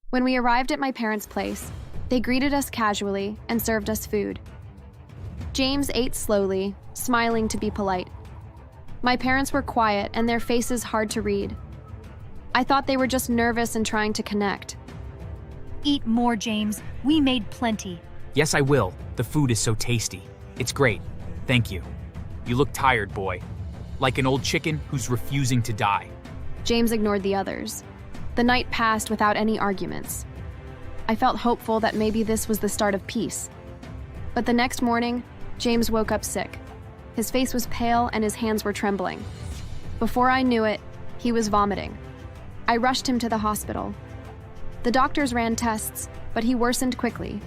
When we arrived at my parents' place, they greeted us casually and served us food. James ate slowly, smiling to be polite. My parents were quiet and their faces hard to read. I thought they were just nervous and trying to connect. Eat more, James. We made plenty. Yes, I will. The food is so tasty. It's great. Thank you. You look tired, boy. Like an old chicken who's refusing to die. James ignored the others. The night passed without any arguments. I felt hopeful that maybe this was the start of peace. But the next morning, James woke up sick. His face was pale and his hands were trembling. Before I knew it, he was vomiting. I rushed him to the hospital. The doctors ran tests, but he worsened quickly.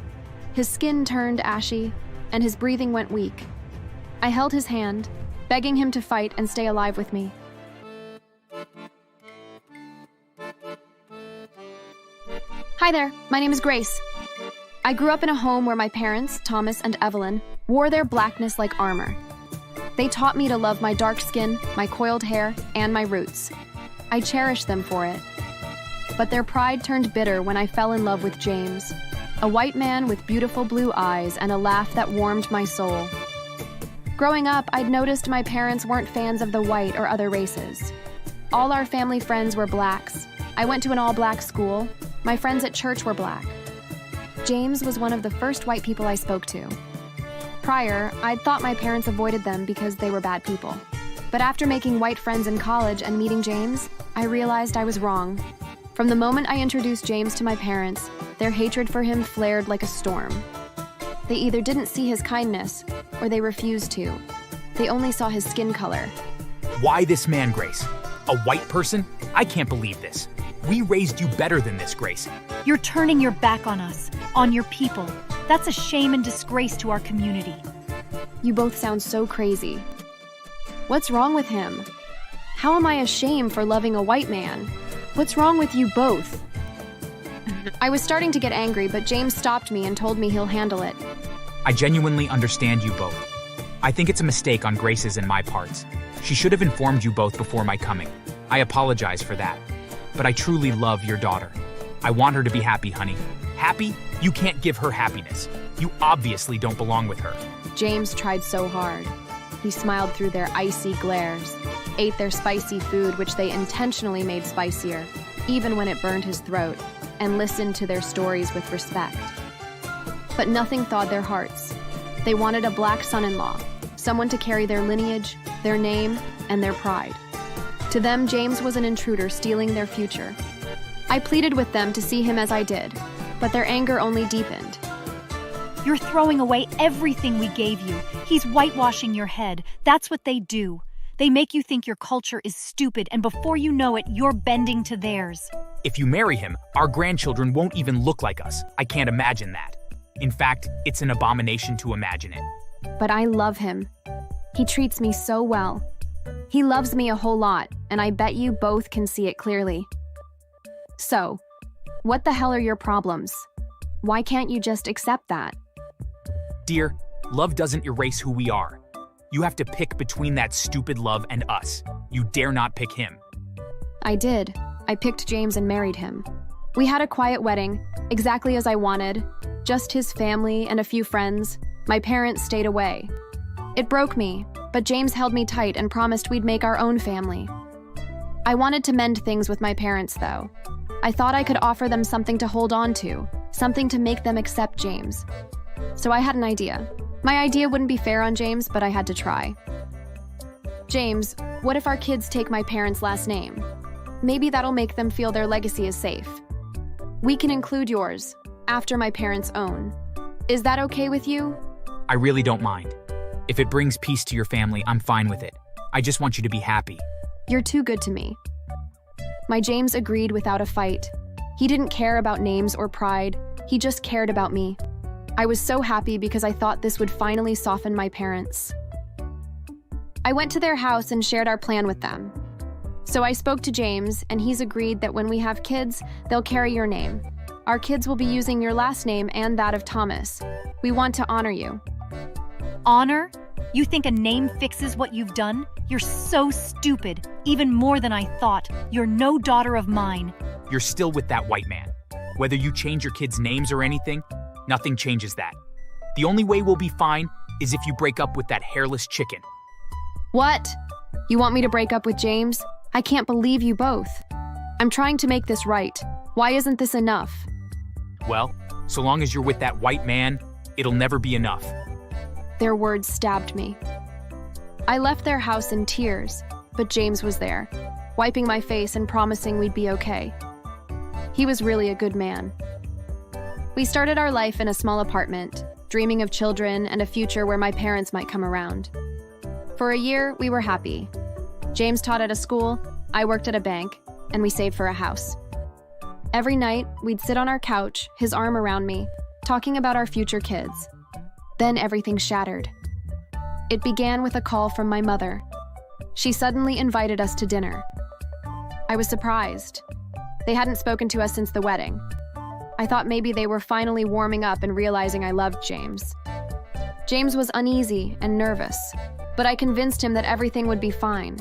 His skin turned ashy, and his breathing went weak. I held his hand, begging him to fight and stay alive with me. Hi there, my name is Grace. I grew up in a home where my parents, Thomas and Evelyn, wore their blackness like armor. They taught me to love my dark skin, my coiled hair, and my roots. I cherished them for it. But their pride turned bitter when I fell in love with James, a white man with beautiful blue eyes and a laugh that warmed my soul. Growing up, I'd noticed my parents weren't fans of the white or other races. All our family friends were blacks. I went to an all-black school. My friends at church were black. James was one of the first white people I spoke to. Prior, I'd thought my parents avoided them because they were bad people. But after making white friends in college and meeting James, I realized I was wrong. From the moment I introduced James to my parents, their hatred for him flared like a storm. They either didn't see his kindness, or they refused to. They only saw his skin color. Why this man, Grace? A white person? I can't believe this. We raised you better than this, Grace. You're turning your back on us, on your people. That's a shame and disgrace to our community. You both sound so crazy. What's wrong with him? How am I ashamed for loving a white man? What's wrong with you both? I was starting to get angry, but James stopped me and told me he'll handle it. I genuinely understand you both. I think it's a mistake on Grace's and my parts. She should have informed you both before my coming. I apologize for that. But I truly love your daughter. I want her to be happy, honey. Happy? You can't give her happiness. You obviously don't belong with her. James tried so hard. He smiled through their icy glares, ate their spicy food, which they intentionally made spicier, even when it burned his throat, and listened to their stories with respect. But nothing thawed their hearts. They wanted a black son-in-law, someone to carry their lineage, their name, and their pride. To them, James was an intruder stealing their future. I pleaded with them to see him as I did, but their anger only deepened. You're throwing away everything we gave you. He's whitewashing your head. That's what they do. They make you think your culture is stupid, and before you know it, you're bending to theirs. If you marry him, our grandchildren won't even look like us. I can't imagine that. In fact, it's an abomination to imagine it. But I love him. He treats me so well. He loves me a whole lot, and I bet you both can see it clearly. So, what the hell are your problems? Why can't you just accept that? Dear, love doesn't erase who we are. You have to pick between that stupid love and us. You dare not pick him. I did. I picked James and married him. We had a quiet wedding, exactly as I wanted. Just his family and a few friends. My parents stayed away. It broke me, but James held me tight and promised we'd make our own family. I wanted to mend things with my parents, though. I thought I could offer them something to hold on to, something to make them accept James. So I had an idea. My idea wouldn't be fair on James, but I had to try. James, what if our kids take my parents' last name? Maybe that'll make them feel their legacy is safe. We can include yours, after my parents' own. Is that okay with you? I really don't mind. If it brings peace to your family, I'm fine with it. I just want you to be happy. You're too good to me. My James agreed without a fight. He didn't care about names or pride. He just cared about me. I was so happy because I thought this would finally soften my parents. I went to their house and shared our plan with them. So I spoke to James, and he's agreed that when we have kids, they'll carry your name. Our kids will be using your last name and that of Thomas. We want to honor you. Honor? You think a name fixes what you've done? You're so stupid, even more than I thought. You're no daughter of mine. You're still with that white man. Whether you change your kids' names or anything, nothing changes that. The only way we'll be fine is if you break up with that hairless chicken. What? You want me to break up with James? I can't believe you both. I'm trying to make this right. Why isn't this enough? Well, so long as you're with that white man, it'll never be enough. Their words stabbed me. I left their house in tears, but James was there, wiping my face and promising we'd be okay. He was really a good man. We started our life in a small apartment, dreaming of children and a future where my parents might come around. For a year, we were happy. James taught at a school, I worked at a bank, and we saved for a house. Every night, we'd sit on our couch, his arm around me, talking about our future kids. Then everything shattered. It began with a call from my mother. She suddenly invited us to dinner. I was surprised. They hadn't spoken to us since the wedding. I thought maybe they were finally warming up and realizing I loved James. James was uneasy and nervous, but I convinced him that everything would be fine.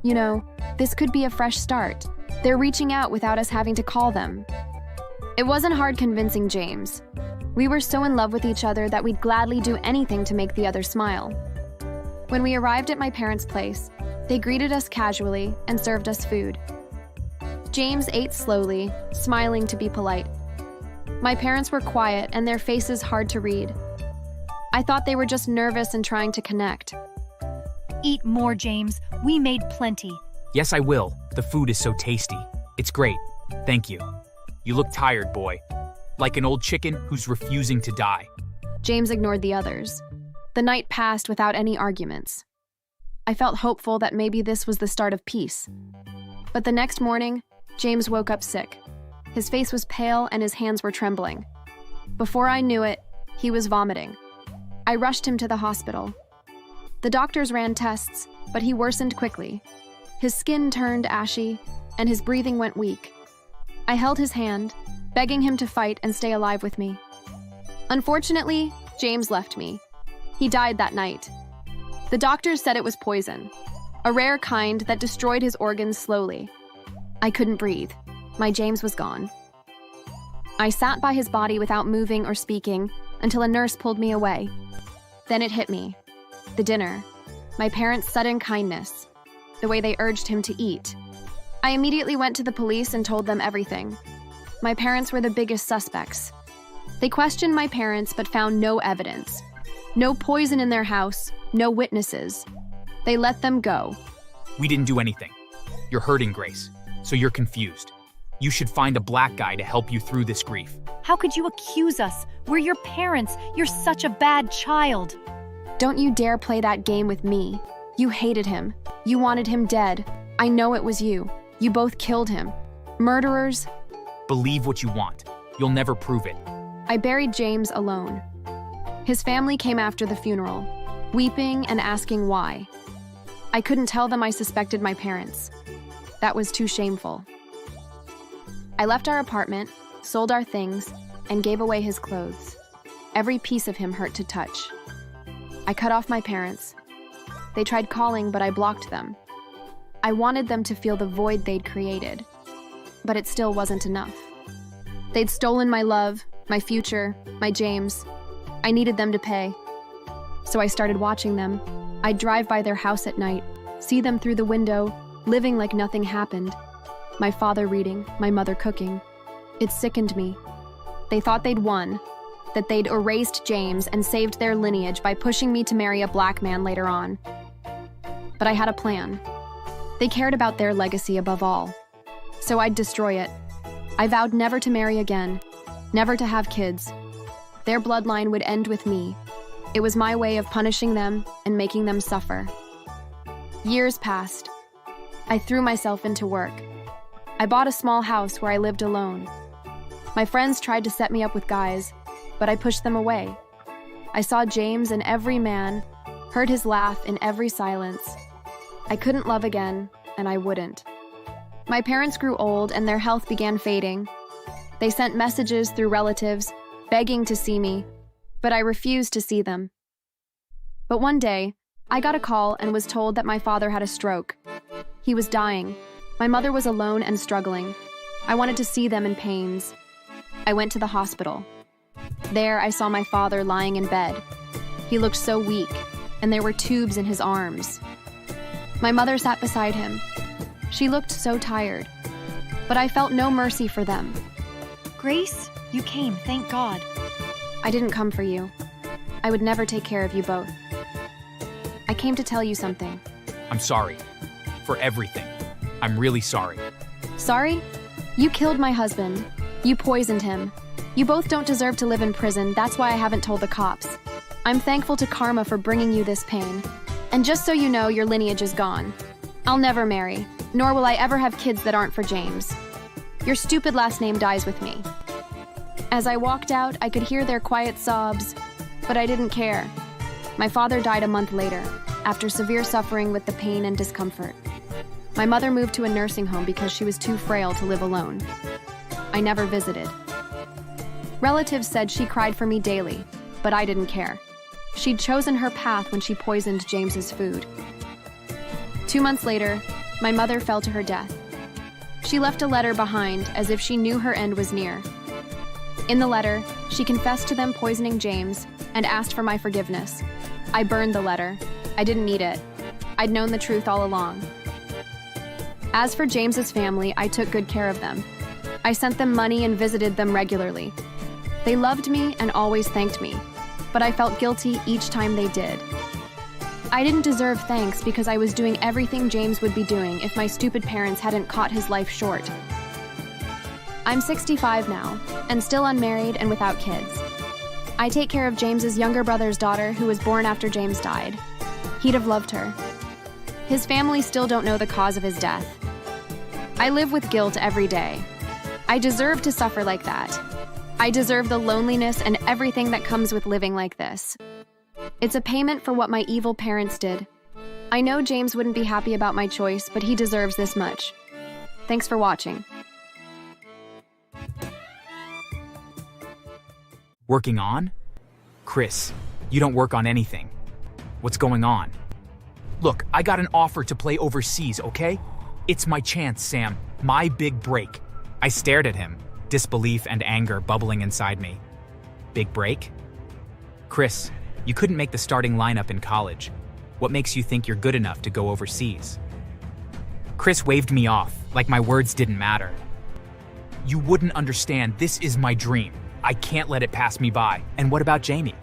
You know, this could be a fresh start. They're reaching out without us having to call them. It wasn't hard convincing James. We were so in love with each other that we'd gladly do anything to make the other smile. When we arrived at my parents' place, they greeted us casually and served us food. James ate slowly, smiling to be polite. My parents were quiet and their faces hard to read. I thought they were just nervous and trying to connect. Eat more, James. We made plenty. Yes, I will. The food is so tasty. It's great. Thank you. You look tired, boy. Like an old chicken who's refusing to die. James ignored the others. The night passed without any arguments. I felt hopeful that maybe this was the start of peace. But the next morning, James woke up sick. His face was pale and his hands were trembling. Before I knew it, he was vomiting. I rushed him to the hospital. The doctors ran tests, but he worsened quickly. His skin turned ashy, and his breathing went weak. I held his hand, begging him to fight and stay alive with me. Unfortunately, James left me. He died that night. The doctors said it was poison, a rare kind that destroyed his organs slowly. I couldn't breathe. My James was gone. I sat by his body without moving or speaking until a nurse pulled me away. Then it hit me. The dinner. My parents' sudden kindness. The way they urged him to eat. I immediately went to the police and told them everything. My parents were the biggest suspects. They questioned my parents but found no evidence. No poison in their house, no witnesses. They let them go. We didn't do anything. You're hurting, Grace, so you're confused. You should find a black guy to help you through this grief. How could you accuse us? We're your parents. You're such a bad child. Don't you dare play that game with me. You hated him. You wanted him dead. I know it was you. You both killed him. Murderers. Believe what you want. You'll never prove it. I buried James alone. His family came after the funeral, weeping and asking why. I couldn't tell them I suspected my parents. That was too shameful. I left our apartment, sold our things, and gave away his clothes. Every piece of him hurt to touch. I cut off my parents. They tried calling, but I blocked them. I wanted them to feel the void they'd created, but it still wasn't enough. They'd stolen my love, my future, my James. I needed them to pay. So I started watching them. I'd drive by their house at night, see them through the window, living like nothing happened. My father reading, my mother cooking. It sickened me. They thought they'd won, that they'd erased James and saved their lineage by pushing me to marry a black man later on. But I had a plan. They cared about their legacy above all. So I'd destroy it. I vowed never to marry again, never to have kids. Their bloodline would end with me. It was my way of punishing them and making them suffer. Years passed. I threw myself into work. I bought a small house where I lived alone. My friends tried to set me up with guys, but I pushed them away. I saw James in every man, heard his laugh in every silence. I couldn't love again, and I wouldn't. My parents grew old and their health began fading. They sent messages through relatives, begging to see me, but I refused to see them. But one day, I got a call and was told that my father had a stroke. He was dying. My mother was alone and struggling. I wanted to see them in pains. I went to the hospital. There, I saw my father lying in bed. He looked so weak, and there were tubes in his arms. My mother sat beside him. She looked so tired, but I felt no mercy for them. Grace, you came, thank God. I didn't come for you. I would never take care of you both. I came to tell you something. I'm sorry. For everything. I'm really sorry. Sorry? You killed my husband. You poisoned him. You both don't deserve to live in prison. That's why I haven't told the cops. I'm thankful to karma for bringing you this pain. And just so you know, your lineage is gone. I'll never marry, nor will I ever have kids that aren't for James. Your stupid last name dies with me. As I walked out, I could hear their quiet sobs, but I didn't care. My father died a month later, after severe suffering with the pain and discomfort. My mother moved to a nursing home because she was too frail to live alone. I never visited. Relatives said she cried for me daily, but I didn't care. She'd chosen her path when she poisoned James's food. 2 months later, my mother fell to her death. She left a letter behind as if she knew her end was near. In the letter, she confessed to them poisoning James and asked for my forgiveness. I burned the letter. I didn't need it. I'd known the truth all along. As for James's family, I took good care of them. I sent them money and visited them regularly. They loved me and always thanked me, but I felt guilty each time they did. I didn't deserve thanks because I was doing everything James would be doing if my stupid parents hadn't caught his life short. I'm 65 now, and still unmarried and without kids. I take care of James's younger brother's daughter who was born after James died. He'd have loved her. His family still don't know the cause of his death. I live with guilt every day. I deserve to suffer like that. I deserve the loneliness and everything that comes with living like this. It's a payment for what my evil parents did. I know James wouldn't be happy about my choice, but he deserves this much. Thanks for watching. Working on? Chris, you don't work on anything. What's going on? Look, I got an offer to play overseas, okay? It's my chance, Sam. My big break. I stared at him, disbelief and anger bubbling inside me. Big break? Chris, you couldn't make the starting lineup in college. What makes you think you're good enough to go overseas? Chris waved me off, like my words didn't matter. You wouldn't understand. This is my dream. I can't let it pass me by. And what about Jamie?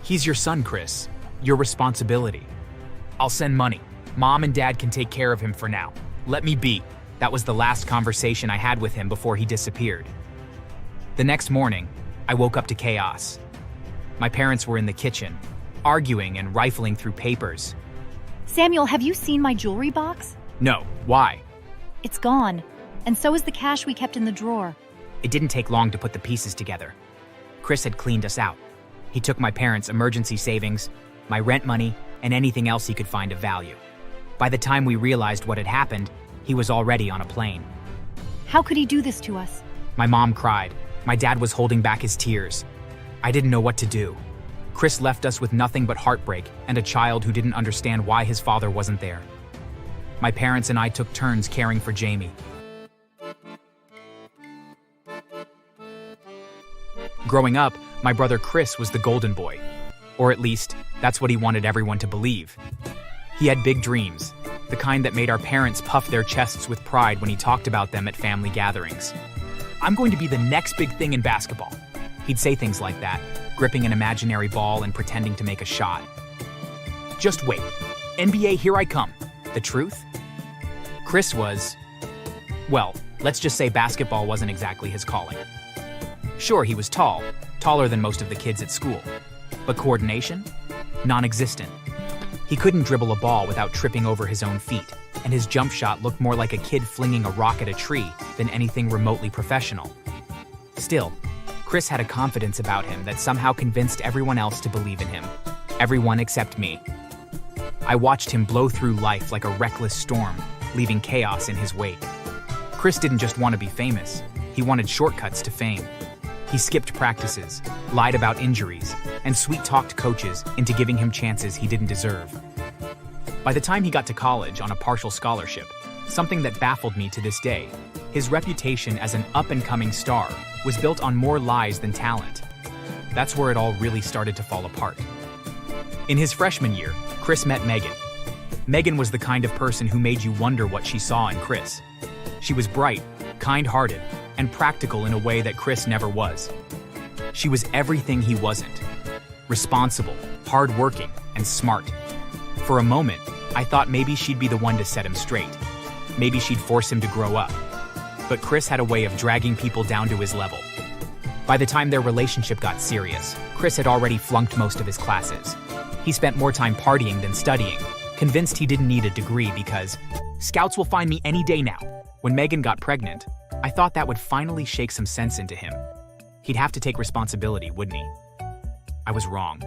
He's your son, Chris. Your responsibility. I'll send money. Mom and Dad can take care of him for now. Let me be. That was the last conversation I had with him before he disappeared. The next morning, I woke up to chaos. My parents were in the kitchen, arguing and rifling through papers. Samuel, have you seen my jewelry box? No, why? It's gone, and so is the cash we kept in the drawer. It didn't take long to put the pieces together. Chris had cleaned us out. He took my parents' emergency savings, my rent money, and anything else he could find of value. By the time we realized what had happened, he was already on a plane. How could he do this to us? My mom cried. My dad was holding back his tears. I didn't know what to do. Chris left us with nothing but heartbreak and a child who didn't understand why his father wasn't there. My parents and I took turns caring for Jamie. Growing up, my brother Chris was the golden boy. Or at least, that's what he wanted everyone to believe. He had big dreams, the kind that made our parents puff their chests with pride when he talked about them at family gatherings. I'm going to be the next big thing in basketball. He'd say things like that, gripping an imaginary ball and pretending to make a shot. Just wait. NBA, here I come. The truth? Chris was, well, let's just say basketball wasn't exactly his calling. Sure, he was tall, taller than most of the kids at school. But coordination? Non-existent. He couldn't dribble a ball without tripping over his own feet, and his jump shot looked more like a kid flinging a rock at a tree than anything remotely professional. Still, Chris had a confidence about him that somehow convinced everyone else to believe in him. Everyone except me. I watched him blow through life like a reckless storm, leaving chaos in his wake. Chris didn't just want to be famous, he wanted shortcuts to fame. He skipped practices, lied about injuries, and sweet-talked coaches into giving him chances he didn't deserve. By the time he got to college on a partial scholarship, something that baffled me to this day, his reputation as an up-and-coming star was built on more lies than talent. That's where it all really started to fall apart. In his freshman year, Chris met Megan. Megan was the kind of person who made you wonder what she saw in Chris. She was bright, kind-hearted, and practical in a way that Chris never was. She was everything he wasn't. Responsible, hard-working, and smart. For a moment, I thought maybe she'd be the one to set him straight. Maybe she'd force him to grow up. But Chris had a way of dragging people down to his level. By the time their relationship got serious, Chris had already flunked most of his classes. He spent more time partying than studying, convinced he didn't need a degree because scouts will find me any day now. When Megan got pregnant, I thought that would finally shake some sense into him. He'd have to take responsibility, wouldn't he? I was wrong.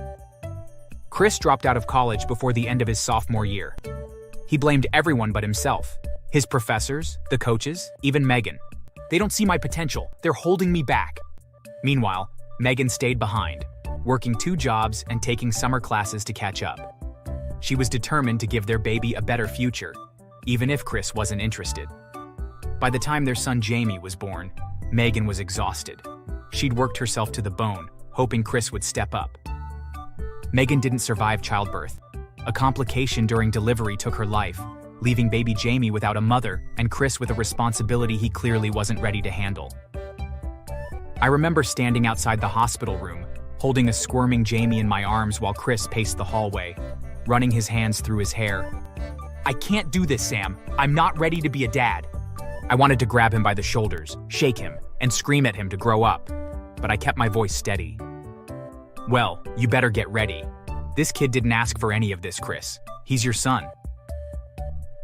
Chris dropped out of college before the end of his sophomore year. He blamed everyone but himself. His professors, the coaches, even Megan. They don't see my potential. They're holding me back. Meanwhile, Megan stayed behind, working 2 jobs and taking summer classes to catch up. She was determined to give their baby a better future, even if Chris wasn't interested. By the time their son Jamie was born, Megan was exhausted. She'd worked herself to the bone, hoping Chris would step up. Megan didn't survive childbirth. A complication during delivery took her life, leaving baby Jamie without a mother and Chris with a responsibility he clearly wasn't ready to handle. I remember standing outside the hospital room, holding a squirming Jamie in my arms while Chris paced the hallway, running his hands through his hair. "I can't do this, Sam. I'm not ready to be a dad." I wanted to grab him by the shoulders, shake him, and scream at him to grow up, but I kept my voice steady. "Well, you better get ready. This kid didn't ask for any of this, Chris. He's your son."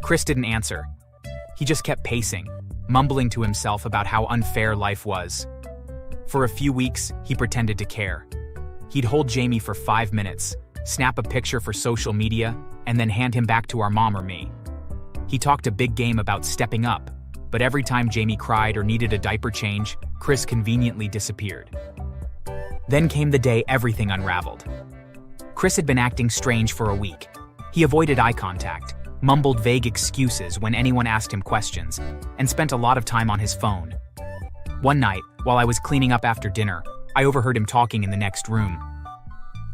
Chris didn't answer. He just kept pacing, mumbling to himself about how unfair life was. For a few weeks, he pretended to care. He'd hold Jamie for 5 minutes, snap a picture for social media, and then hand him back to our mom or me. He talked a big game about stepping up, but every time Jamie cried or needed a diaper change, Chris conveniently disappeared. Then came the day everything unraveled. Chris had been acting strange for a week. He avoided eye contact, mumbled vague excuses when anyone asked him questions, and spent a lot of time on his phone. One night, while I was cleaning up after dinner, I overheard him talking in the next room.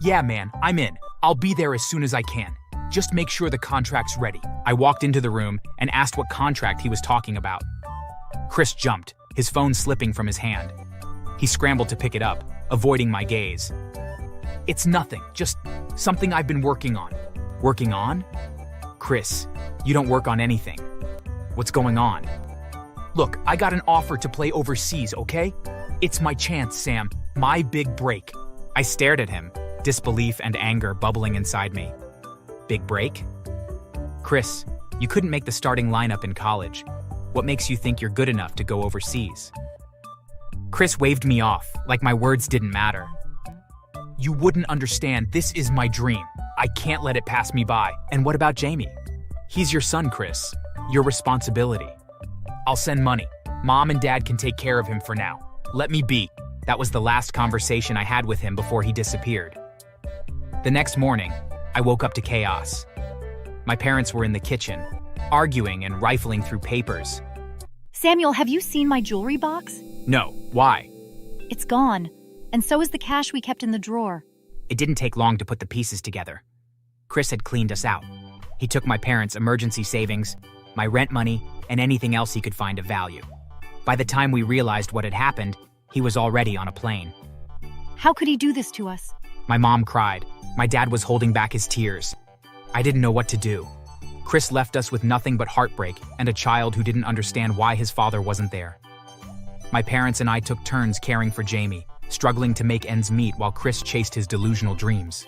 "Yeah, man, I'm in. I'll be there as soon as I can. Just make sure the contract's ready." I walked into the room and asked what contract he was talking about. Chris jumped, his phone slipping from his hand. He scrambled to pick it up, avoiding my gaze. "It's nothing, just something I've been working on." "Working on?" "Chris, you don't work on anything. What's going on?" "Look, I got an offer to play overseas, okay? It's my chance, Sam. My big break." I stared at him, disbelief and anger bubbling inside me. "Big break?" "Chris, you couldn't make the starting lineup in college. What makes you think you're good enough to go overseas?" Chris waved me off, like my words didn't matter. "You wouldn't understand. This is my dream. I can't let it pass me by." "And what about Jamie?" "He's your son, Chris. Your responsibility." "I'll send money. Mom and Dad can take care of him for now. Let me be." That was the last conversation I had with him before he disappeared. The next morning, I woke up to chaos. My parents were in the kitchen, arguing and rifling through papers. Samuel, have you seen my jewelry box? "No, why?" It's gone. And so is the cash we kept in the drawer. It didn't take long to put the pieces together. Chris had cleaned us out. He took my parents' emergency savings, my rent money, and anything else he could find of value. By the time we realized what had happened, he was already on a plane. How could he do this to us? My mom cried. My dad was holding back his tears. I didn't know what to do. Chris left us with nothing but heartbreak and a child who didn't understand why his father wasn't there. My parents and I took turns caring for Jamie, struggling to make ends meet while Chris chased his delusional dreams.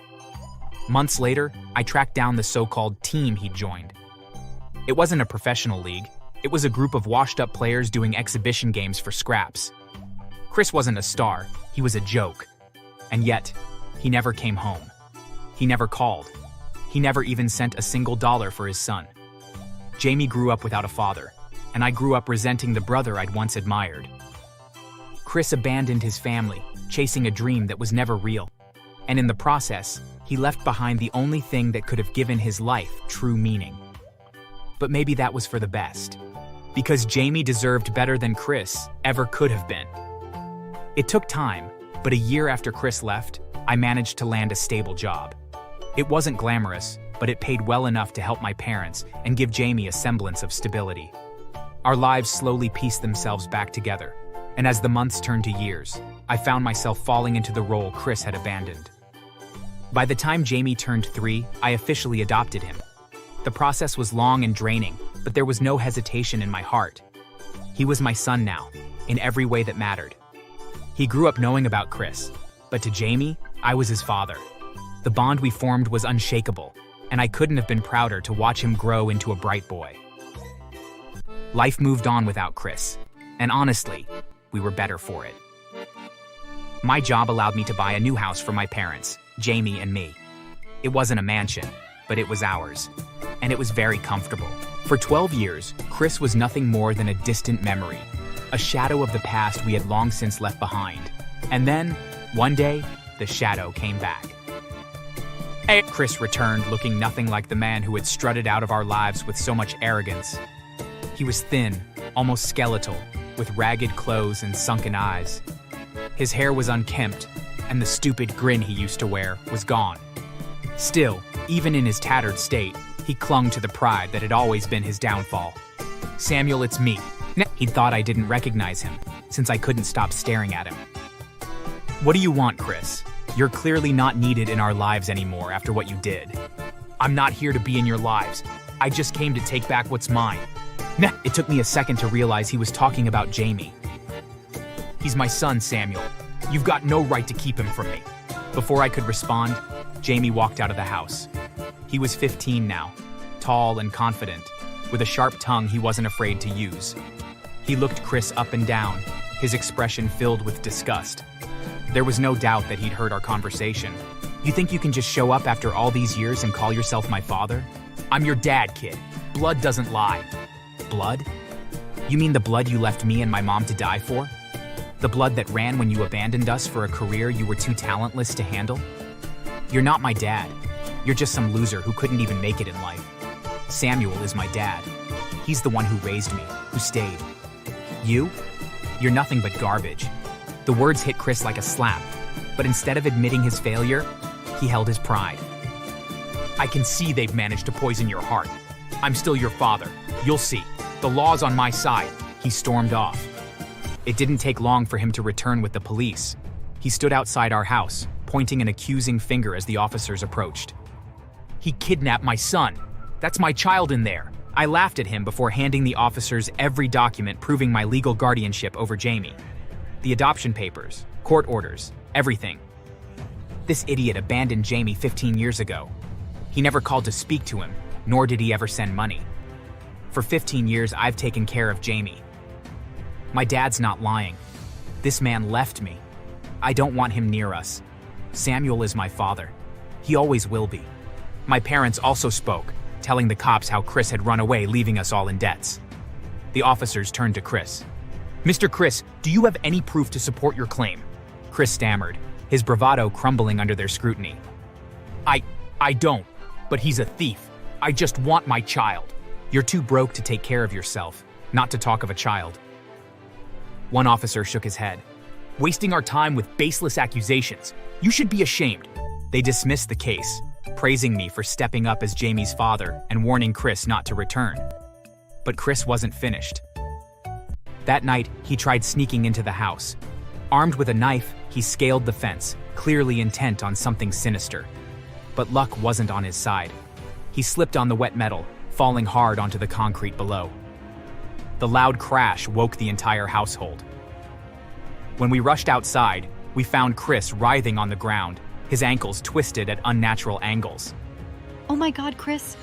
Months later, I tracked down the so-called team he'd joined. It wasn't a professional league. It was a group of washed-up players doing exhibition games for scraps. Chris wasn't a star. He was a joke. And yet, he never came home. He never called. He never even sent a single dollar for his son. Jamie grew up without a father, and I grew up resenting the brother I'd once admired. Chris abandoned his family, chasing a dream that was never real. And in the process, he left behind the only thing that could have given his life true meaning. But maybe that was for the best, because Jamie deserved better than Chris ever could have been. It took time, but a year after Chris left, I managed to land a stable job. It wasn't glamorous, but it paid well enough to help my parents and give Jamie a semblance of stability. Our lives slowly pieced themselves back together, and as the months turned to years, I found myself falling into the role Chris had abandoned. By the time Jamie turned 3, I officially adopted him. The process was long and draining, but there was no hesitation in my heart. He was my son now, in every way that mattered. He grew up knowing about Chris, but to Jamie, I was his father. The bond we formed was unshakable, and I couldn't have been prouder to watch him grow into a bright boy. Life moved on without Chris, and honestly, we were better for it. My job allowed me to buy a new house for my parents, Jamie and me. It wasn't a mansion, but it was ours, and it was very comfortable. For 12 years, Chris was nothing more than a distant memory, a shadow of the past we had long since left behind. And then, one day, the shadow came back. Chris returned looking nothing like the man who had strutted out of our lives with so much arrogance. He was thin, almost skeletal, with ragged clothes and sunken eyes. His hair was unkempt, and the stupid grin he used to wear was gone. Still, even in his tattered state, he clung to the pride that had always been his downfall. "Samuel, it's me." He thought I didn't recognize him, since I couldn't stop staring at him. "What do you want, Chris? You're clearly not needed in our lives anymore after what you did." "I'm not here to be in your lives. I just came to take back what's mine." It took me a second to realize he was talking about Jamie. "He's my son, Samuel. You've got no right to keep him from me." Before I could respond, Jamie walked out of the house. He was 15 now, tall and confident, with a sharp tongue he wasn't afraid to use. He looked Chris up and down, his expression filled with disgust. There was no doubt that he'd heard our conversation. "You think you can just show up after all these years and call yourself my father? I'm your dad, kid. Blood doesn't lie." "Blood? You mean the blood you left me and my mom to die for? The blood that ran when you abandoned us for a career you were too talentless to handle? You're not my dad. You're just some loser who couldn't even make it in life. Samuel is my dad. He's the one who raised me, who stayed. You? You're nothing but garbage." The words hit Chris like a slap, but instead of admitting his failure, he held his pride. "I can see they've managed to poison your heart. I'm still your father. You'll see. The law's on my side." He stormed off. It didn't take long for him to return with the police. He stood outside our house, pointing an accusing finger as the officers approached. "He kidnapped my son. That's my child in there." I laughed at him before handing the officers every document proving my legal guardianship over Jamie. The adoption papers, court orders, everything. This idiot abandoned Jamie 15 years ago. He never called to speak to him, nor did he ever send money. For 15 years, I've taken care of Jamie. My dad's not lying. This man left me. I don't want him near us. Samuel is my father. He always will be. My parents also spoke, telling the cops how Chris had run away, leaving us all in debts. The officers turned to Chris. "Mr. Chris, do you have any proof to support your claim?" Chris stammered, his bravado crumbling under their scrutiny. I don't, but he's a thief. I just want my child." "You're too broke to take care of yourself, not to talk of a child." One officer shook his head. "Wasting our time with baseless accusations. You should be ashamed." They dismissed the case, praising me for stepping up as Jamie's father and warning Chris not to return. But Chris wasn't finished. That night, he tried sneaking into the house. Armed with a knife, he scaled the fence, clearly intent on something sinister. But luck wasn't on his side. He slipped on the wet metal, falling hard onto the concrete below. The loud crash woke the entire household. When we rushed outside, we found Chris writhing on the ground, his ankles twisted at unnatural angles. Oh my God, Chris.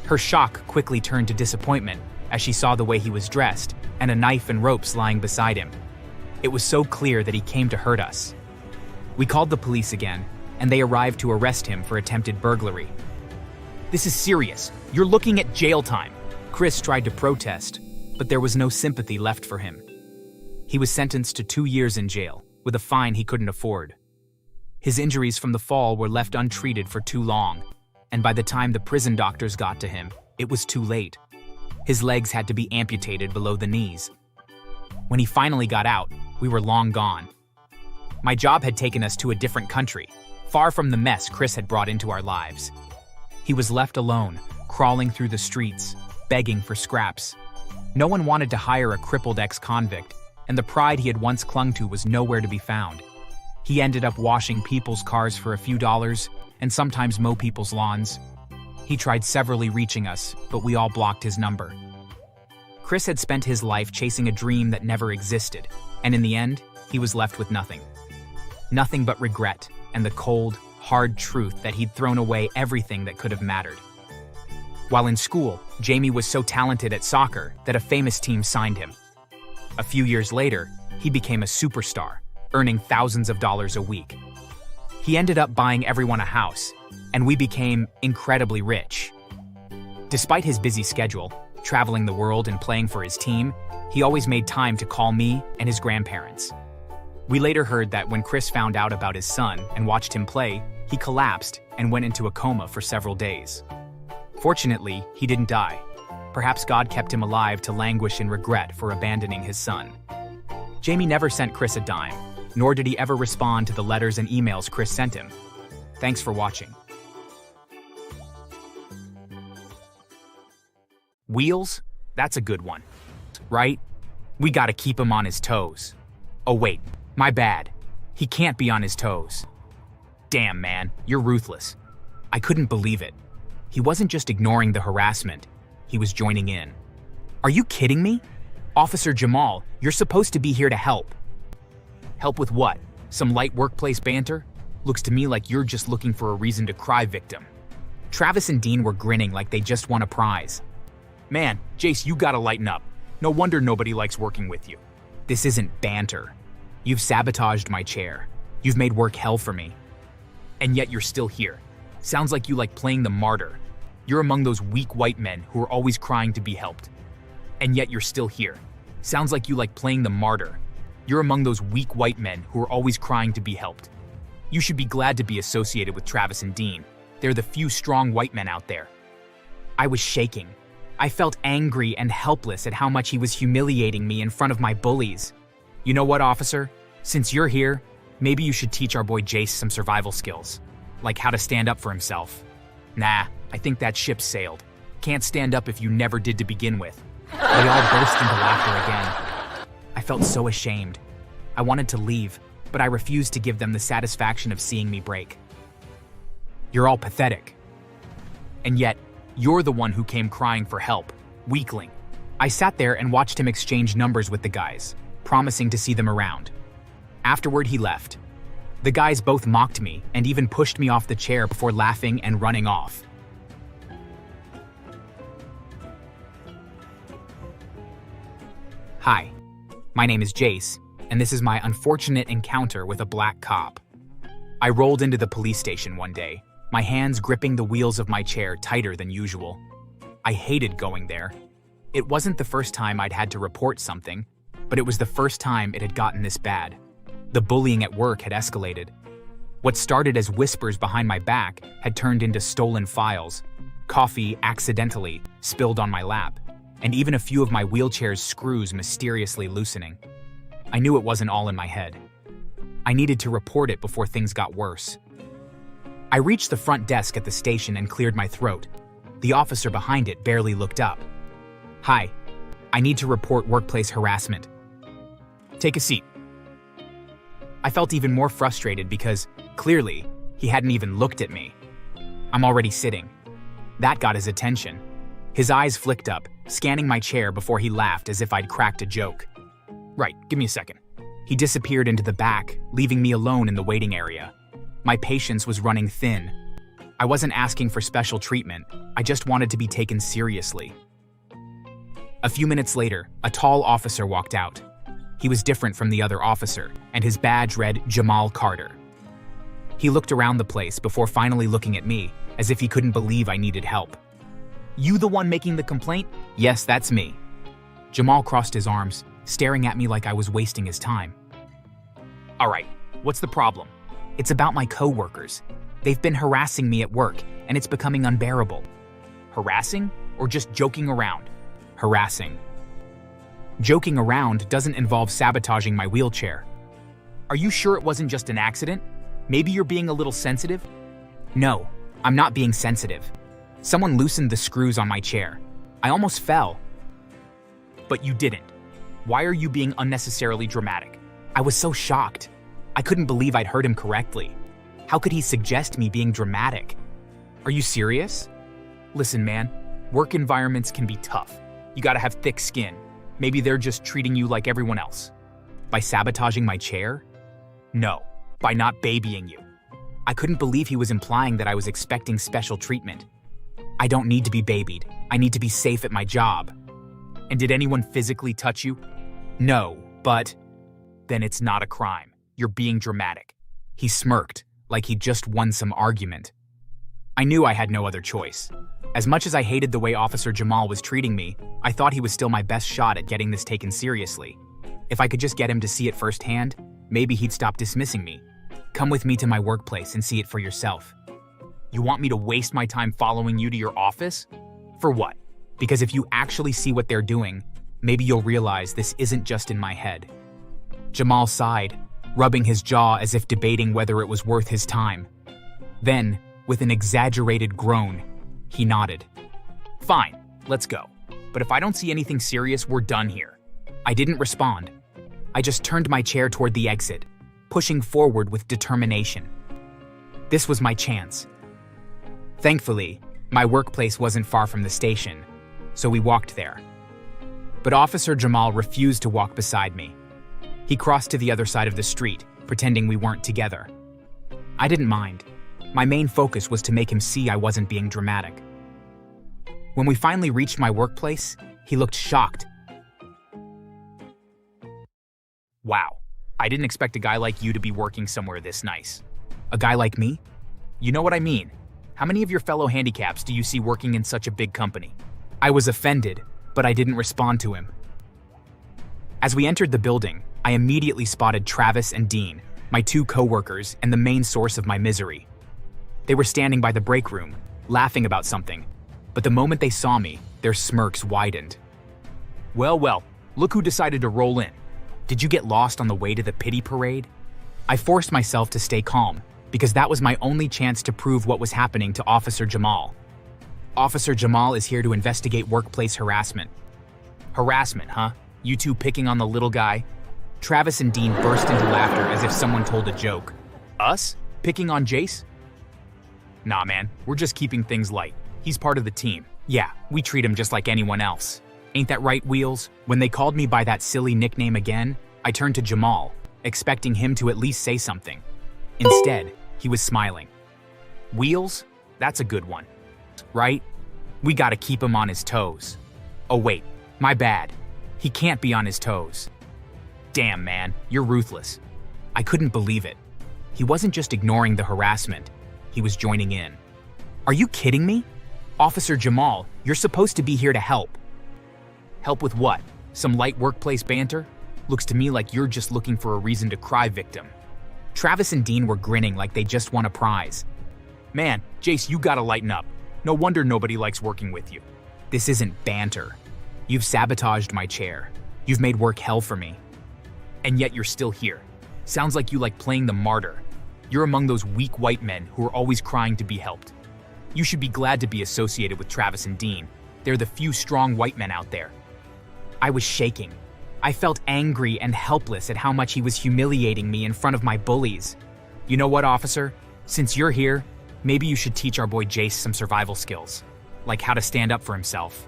Her shock quickly turned to disappointment as she saw the way he was dressed and a knife and ropes lying beside him. It was so clear that he came to hurt us. We called the police again, and they arrived to arrest him for attempted burglary. "This is serious. You're looking at jail time." Chris tried to protest, but there was no sympathy left for him. He was sentenced to 2 years in jail, with a fine he couldn't afford. His injuries from the fall were left untreated for too long, and by the time the prison doctors got to him, it was too late. His legs had to be amputated below the knees. When he finally got out, we were long gone. My job had taken us to a different country, far from the mess Chris had brought into our lives. He was left alone, crawling through the streets, begging for scraps. No one wanted to hire a crippled ex-convict, and the pride he had once clung to was nowhere to be found. He ended up washing people's cars for a few dollars, and sometimes mow people's lawns. He tried severally reaching us, but we all blocked his number. Chris had spent his life chasing a dream that never existed, and in the end, he was left with nothing. Nothing but regret and the cold, hard truth that he'd thrown away everything that could have mattered. While in school, Jamie was so talented at soccer that a famous team signed him. A few years later, he became a superstar, earning thousands of dollars a week. He ended up buying everyone a house, and we became incredibly rich. Despite his busy schedule, traveling the world and playing for his team, he always made time to call me and his grandparents. We later heard that when Chris found out about his son and watched him play, he collapsed and went into a coma for several days. Fortunately, he didn't die. Perhaps God kept him alive to languish in regret for abandoning his son. Jamie never sent Chris a dime, nor did he ever respond to the letters and emails Chris sent him. Thanks for watching. Wheels? That's a good one. Right? We gotta keep him on his toes. Oh wait, my bad. He can't be on his toes. Damn, man, you're ruthless. I couldn't believe it. He wasn't just ignoring the harassment, he was joining in. Are you kidding me? Officer Jamal, you're supposed to be here to help. Help with what? Some light workplace banter? Looks to me like you're just looking for a reason to cry victim. Travis and Dean were grinning like they just won a prize. Man, Jace, you gotta lighten up. No wonder nobody likes working with you. This isn't banter. You've sabotaged my chair. You've made work hell for me. And yet you're still here. Sounds like you like playing the martyr. You're among those weak white men who are always crying to be helped. And yet you're still here. Sounds like you like playing the martyr. You're among those weak white men who are always crying to be helped. You should be glad to be associated with Travis and Dean. They're the few strong white men out there. I was shaking. I felt angry and helpless at how much he was humiliating me in front of my bullies. You know what, officer? Since you're here, maybe you should teach our boy Jace some survival skills, like how to stand up for himself. Nah, I think that ship sailed. Can't stand up if you never did to begin with. They all burst into laughter again. I felt so ashamed. I wanted to leave, but I refused to give them the satisfaction of seeing me break. You're all pathetic. And yet, you're the one who came crying for help, weakling. I sat there and watched him exchange numbers with the guys, promising to see them around. Afterward, he left. The guys both mocked me and even pushed me off the chair before laughing and running off. Hi, my name is Jace, and this is my unfortunate encounter with a black cop. I rolled into the police station one day, my hands gripping the wheels of my chair tighter than usual. I hated going there. It wasn't the first time I'd had to report something, but it was the first time it had gotten this bad. The bullying at work had escalated. What started as whispers behind my back had turned into stolen files, coffee accidentally spilled on my lap, and even a few of my wheelchair's screws mysteriously loosening. I knew it wasn't all in my head. I needed to report it before things got worse. I reached the front desk at the station and cleared my throat. The officer behind it barely looked up. Hi, I need to report workplace harassment. Take a seat. I felt even more frustrated because, clearly, he hadn't even looked at me. I'm already sitting. That got his attention. His eyes flicked up, scanning my chair before he laughed as if I'd cracked a joke. Right, give me a second. He disappeared into the back, leaving me alone in the waiting area. My patience was running thin. I wasn't asking for special treatment, I just wanted to be taken seriously. A few minutes later, a tall officer walked out. He was different from the other officer, and his badge read Jamal Carter. He looked around the place before finally looking at me, as if he couldn't believe I needed help. You the one making the complaint? Yes, that's me. Jamal crossed his arms, staring at me like I was wasting his time. All right, what's the problem? It's about my coworkers. They've been harassing me at work, and it's becoming unbearable. Harassing or just joking around? Harassing. Joking around doesn't involve sabotaging my wheelchair. Are you sure it wasn't just an accident? Maybe you're being a little sensitive? No, I'm not being sensitive. Someone loosened the screws on my chair. I almost fell. But you didn't. Why are you being unnecessarily dramatic? I was so shocked. I couldn't believe I'd heard him correctly. How could he suggest me being dramatic? Are you serious? Listen, man, work environments can be tough. You gotta have thick skin. Maybe they're just treating you like everyone else. By sabotaging my chair? No, by not babying you. I couldn't believe he was implying that I was expecting special treatment. I don't need to be babied. I need to be safe at my job. And did anyone physically touch you? No, but then it's not a crime. You're being dramatic. He smirked, like he'd just won some argument. I knew I had no other choice. As much as I hated the way Officer Jamal was treating me, I thought he was still my best shot at getting this taken seriously. If I could just get him to see it firsthand, maybe he'd stop dismissing me. Come with me to my workplace and see it for yourself. You want me to waste my time following you to your office? For what? Because if you actually see what they're doing, maybe you'll realize this isn't just in my head. Jamal sighed, rubbing his jaw as if debating whether it was worth his time. Then, with an exaggerated groan, he nodded. Fine, let's go. But if I don't see anything serious, we're done here. I didn't respond. I just turned my chair toward the exit, pushing forward with determination. This was my chance. Thankfully, my workplace wasn't far from the station, so we walked there. But Officer Jamal refused to walk beside me. He crossed to the other side of the street, pretending we weren't together. I didn't mind. My main focus was to make him see I wasn't being dramatic. When we finally reached my workplace, he looked shocked. Wow, I didn't expect a guy like you to be working somewhere this nice. A guy like me? You know what I mean. How many of your fellow handicaps do you see working in such a big company? I was offended, but I didn't respond to him. As we entered the building, I immediately spotted Travis and Dean, my two co-workers and the main source of my misery. They were standing by the break room, laughing about something, but the moment they saw me, their smirks widened. Well, look who decided to roll in. Did you get lost on the way to the pity parade? I forced myself to stay calm, because that was my only chance to prove what was happening to Officer Jamal. Officer Jamal is here to investigate workplace harassment. Harassment, huh? You two picking on the little guy? Travis and Dean burst into laughter as if someone told a joke. Us? Picking on Jace? Nah, man, we're just keeping things light. He's part of the team. Yeah, we treat him just like anyone else. Ain't that right, Wheels? When they called me by that silly nickname again, I turned to Jamal, expecting him to at least say something. Instead, he was smiling. Wheels? That's a good one. Right? We gotta keep him on his toes. Oh wait, my bad. He can't be on his toes. Damn, man, you're ruthless. I couldn't believe it. He wasn't just ignoring the harassment, he was joining in. Are you kidding me? Officer Jamal, you're supposed to be here to help. Help with what? Some light workplace banter? Looks to me like you're just looking for a reason to cry victim. Travis and Dean were grinning like they just won a prize. Man, Jace, you gotta lighten up. No wonder nobody likes working with you. This isn't banter. You've sabotaged my chair. You've made work hell for me. And yet you're still here. Sounds like you like playing the martyr. You're among those weak white men who are always crying to be helped. You should be glad to be associated with Travis and Dean. They're the few strong white men out there. I was shaking. I felt angry and helpless at how much he was humiliating me in front of my bullies. You know what, officer? Since you're here, maybe you should teach our boy Jace some survival skills, like how to stand up for himself.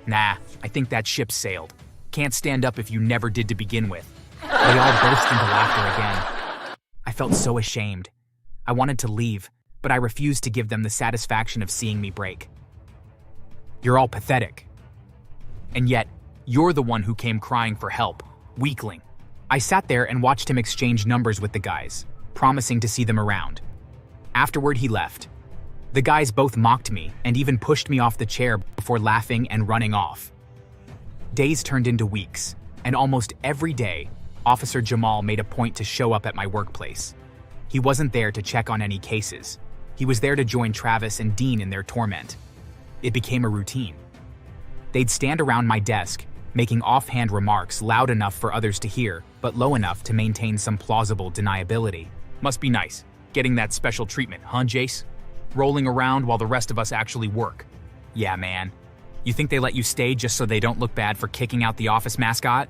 Nah, I think that ship sailed. Can't stand up if you never did to begin with. They all burst into laughter again. I felt so ashamed. I wanted to leave, but I refused to give them the satisfaction of seeing me break. You're all pathetic. And yet, you're the one who came crying for help, weakling. I sat there and watched him exchange numbers with the guys, promising to see them around. Afterward, he left. The guys both mocked me and even pushed me off the chair before laughing and running off. Days turned into weeks, and almost every day, Officer Jamal made a point to show up at my workplace. He wasn't there to check on any cases. He was there to join Travis and Dean in their torment. It became a routine. They'd stand around my desk, making offhand remarks loud enough for others to hear, but low enough to maintain some plausible deniability. Must be nice, getting that special treatment, huh, Jace? Rolling around while the rest of us actually work. Yeah, man. You think they let you stay just so they don't look bad for kicking out the office mascot?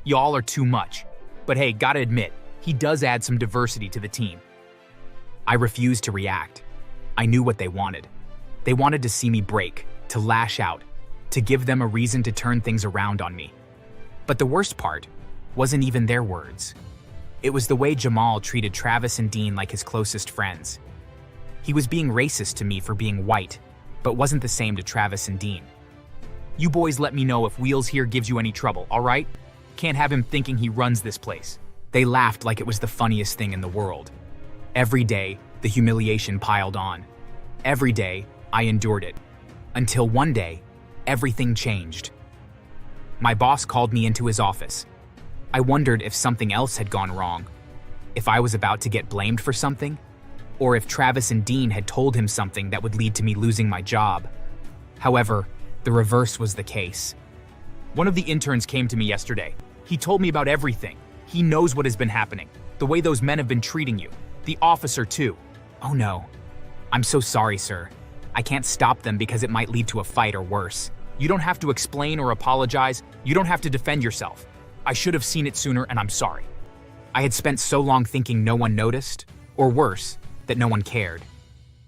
Y'all are too much. But hey, gotta admit, he does add some diversity to the team. I refused to react. I knew what they wanted. They wanted to see me break, to lash out, to give them a reason to turn things around on me. But the worst part wasn't even their words. It was the way Jamal treated Travis and Dean like his closest friends. He was being racist to me for being white, but wasn't the same to Travis and Dean. You boys let me know if Wheels here gives you any trouble, all right? Can't have him thinking he runs this place. They laughed like it was the funniest thing in the world. Every day, the humiliation piled on. Every day, I endured it. Until one day, everything changed. My boss called me into his office. I wondered if something else had gone wrong, if I was about to get blamed for something, or if Travis and Dean had told him something that would lead to me losing my job. However, the reverse was the case. One of the interns came to me yesterday. He told me about everything. He knows what has been happening, the way those men have been treating you, the officer too. Oh no. I'm so sorry, sir. I can't stop them because it might lead to a fight or worse. You don't have to explain or apologize. You don't have to defend yourself. I should have seen it sooner, and I'm sorry. I had spent so long thinking no one noticed, or worse, that no one cared.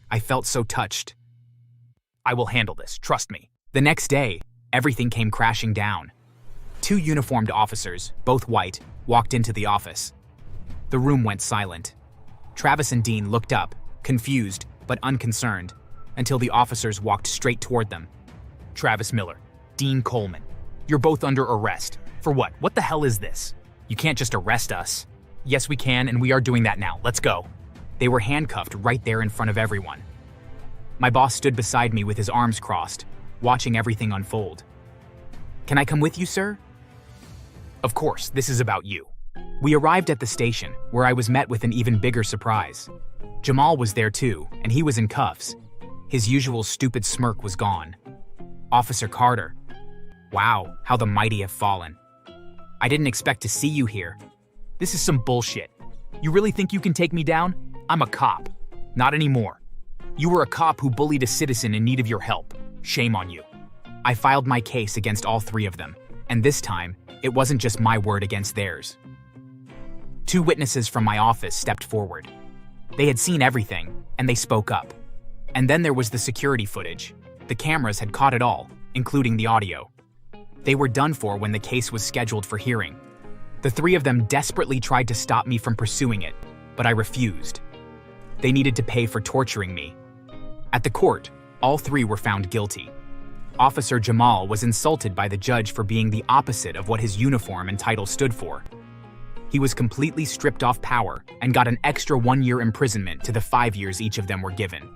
I felt so touched. I will handle this, trust me. The next day, everything came crashing down. 2 uniformed officers, both white, walked into the office. The room went silent. Travis and Dean looked up, confused but unconcerned, until the officers walked straight toward them. Travis Miller, Dean Coleman, you're both under arrest. For what? What the hell is this? You can't just arrest us. Yes, we can, and we are doing that now. Let's go. They were handcuffed right there in front of everyone. My boss stood beside me with his arms crossed, watching everything unfold. Can I come with you, sir? Of course, this is about you. We arrived at the station, where I was met with an even bigger surprise. Jamal was there too, and he was in cuffs. His usual stupid smirk was gone. Officer Carter. Wow, how the mighty have fallen. I didn't expect to see you here. This is some bullshit. You really think you can take me down? I'm a cop. Not anymore. You were a cop who bullied a citizen in need of your help. Shame on you. I filed my case against all 3 of them, and this time, it wasn't just my word against theirs. 2 witnesses from my office stepped forward. They had seen everything, and they spoke up. And then there was the security footage. The cameras had caught it all, including the audio. They were done for when the case was scheduled for hearing. The 3 of them desperately tried to stop me from pursuing it, but I refused. They needed to pay for torturing me. At the court, all 3 were found guilty. Officer Jamal was insulted by the judge for being the opposite of what his uniform and title stood for. He was completely stripped off power and got an extra 1-year imprisonment to the 5 years each of them were given.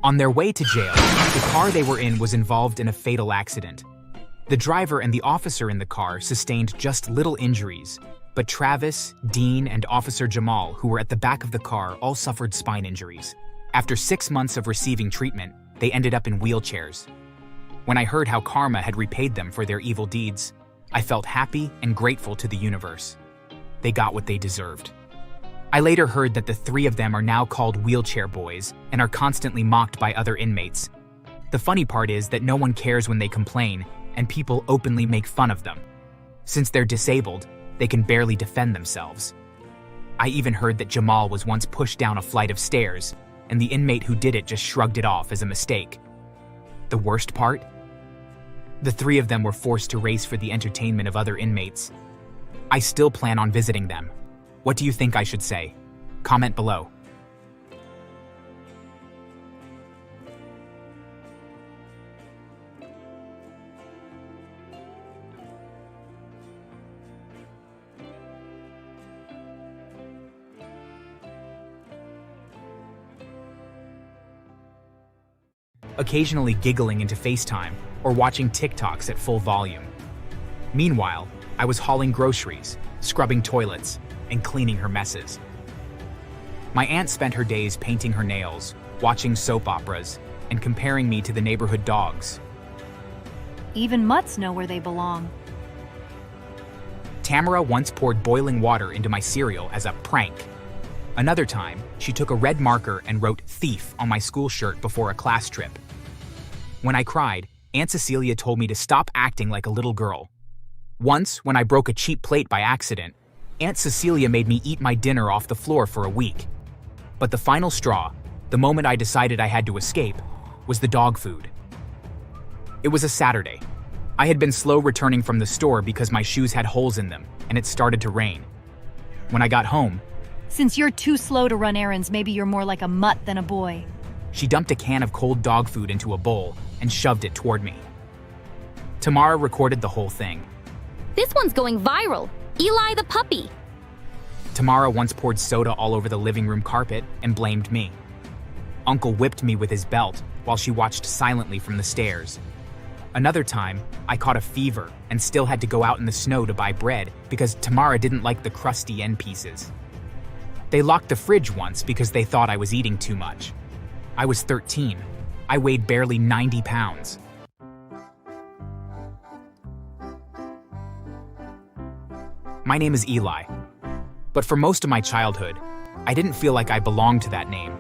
On their way to jail, the car they were in was involved in a fatal accident. The driver and the officer in the car sustained just little injuries, but Travis, Dean, and Officer Jamal, who were at the back of the car, all suffered spine injuries. After 6 months of receiving treatment, they ended up in wheelchairs. When I heard how karma had repaid them for their evil deeds, I felt happy and grateful to the universe. They got what they deserved. I later heard that the 3 of them are now called wheelchair boys and are constantly mocked by other inmates. The funny part is that no one cares when they complain, and people openly make fun of them. Since they're disabled, they can barely defend themselves. I even heard that Jamal was once pushed down a flight of stairs, and the inmate who did it just shrugged it off as a mistake. The worst part? The 3 of them were forced to race for the entertainment of other inmates. I still plan on visiting them. What do you think I should say? Comment below. Occasionally giggling into FaceTime or watching TikToks at full volume. Meanwhile, I was hauling groceries, scrubbing toilets, and cleaning her messes. My aunt spent her days painting her nails, watching soap operas, and comparing me to the neighborhood dogs. Even mutts know where they belong. Tamara once poured boiling water into my cereal as a prank. Another time, she took a red marker and wrote "thief" on my school shirt before a class trip. When I cried, Aunt Cecilia told me to stop acting like a little girl. Once, when I broke a cheap plate by accident, Aunt Cecilia made me eat my dinner off the floor for a week. But the final straw, the moment I decided I had to escape, was the dog food. It was a Saturday. I had been slow returning from the store because my shoes had holes in them, and it started to rain. When I got home, Since you're too slow to run errands, maybe you're more like a mutt than a boy. she dumped a can of cold dog food into a bowl and shoved it toward me. Tamara recorded the whole thing. This one's going viral. Eli the puppy. Tamara once poured soda all over the living room carpet and blamed me. Uncle whipped me with his belt while she watched silently from the stairs. Another time, I caught a fever and still had to go out in the snow to buy bread because Tamara didn't like the crusty end pieces. They locked the fridge once because they thought I was eating too much. I was 13. I weighed barely 90 pounds. My name is Eli. But for most of my childhood, I didn't feel like I belonged to that name,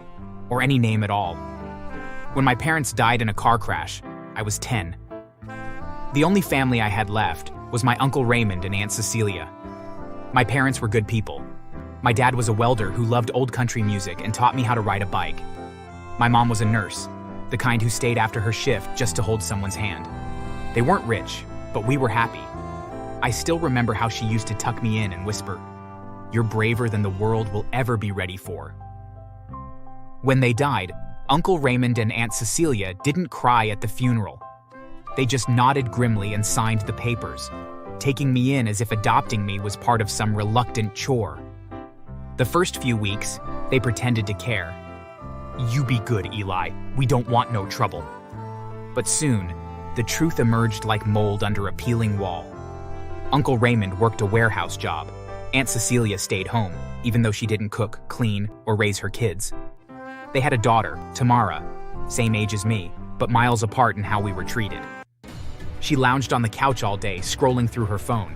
or any name at all. When my parents died in a car crash, I was 10. The only family I had left was my Uncle Raymond and Aunt Cecilia. My parents were good people. My dad was a welder who loved old country music and taught me how to ride a bike. My mom was a nurse, the kind who stayed after her shift just to hold someone's hand. They weren't rich, but we were happy. I still remember how she used to tuck me in and whisper, "You're braver than the world will ever be ready for." When they died, Uncle Raymond and Aunt Cecilia didn't cry at the funeral. They just nodded grimly and signed the papers, taking me in as if adopting me was part of some reluctant chore. The first few weeks, they pretended to care. "You be good, Eli. We don't want no trouble." But soon, the truth emerged like mold under a peeling wall. Uncle Raymond worked a warehouse job. Aunt Cecilia stayed home, even though she didn't cook, clean, or raise her kids. They had a daughter, Tamara, same age as me, but miles apart in how we were treated. She lounged on the couch all day, scrolling through her phone,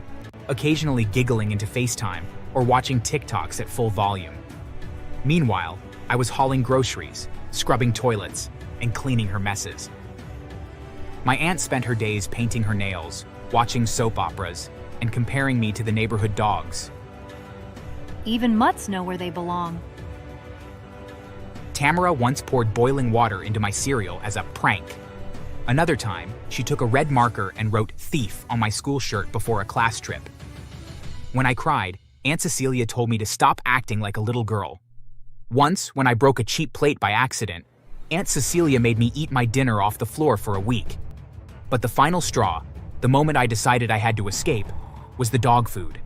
occasionally giggling into FaceTime or watching TikToks at full volume. Meanwhile, I was hauling groceries, scrubbing toilets, and cleaning her messes. My aunt spent her days painting her nails, watching soap operas, and comparing me to the neighborhood dogs. Even mutts know where they belong. Tamara once poured boiling water into my cereal as a prank. Another time, she took a red marker and wrote "thief" on my school shirt before a class trip. When I cried, Aunt Cecilia told me to stop acting like a little girl. Once, when I broke a cheap plate by accident, Aunt Cecilia made me eat my dinner off the floor for a week. But the final straw, the moment I decided I had to escape, was the dog food.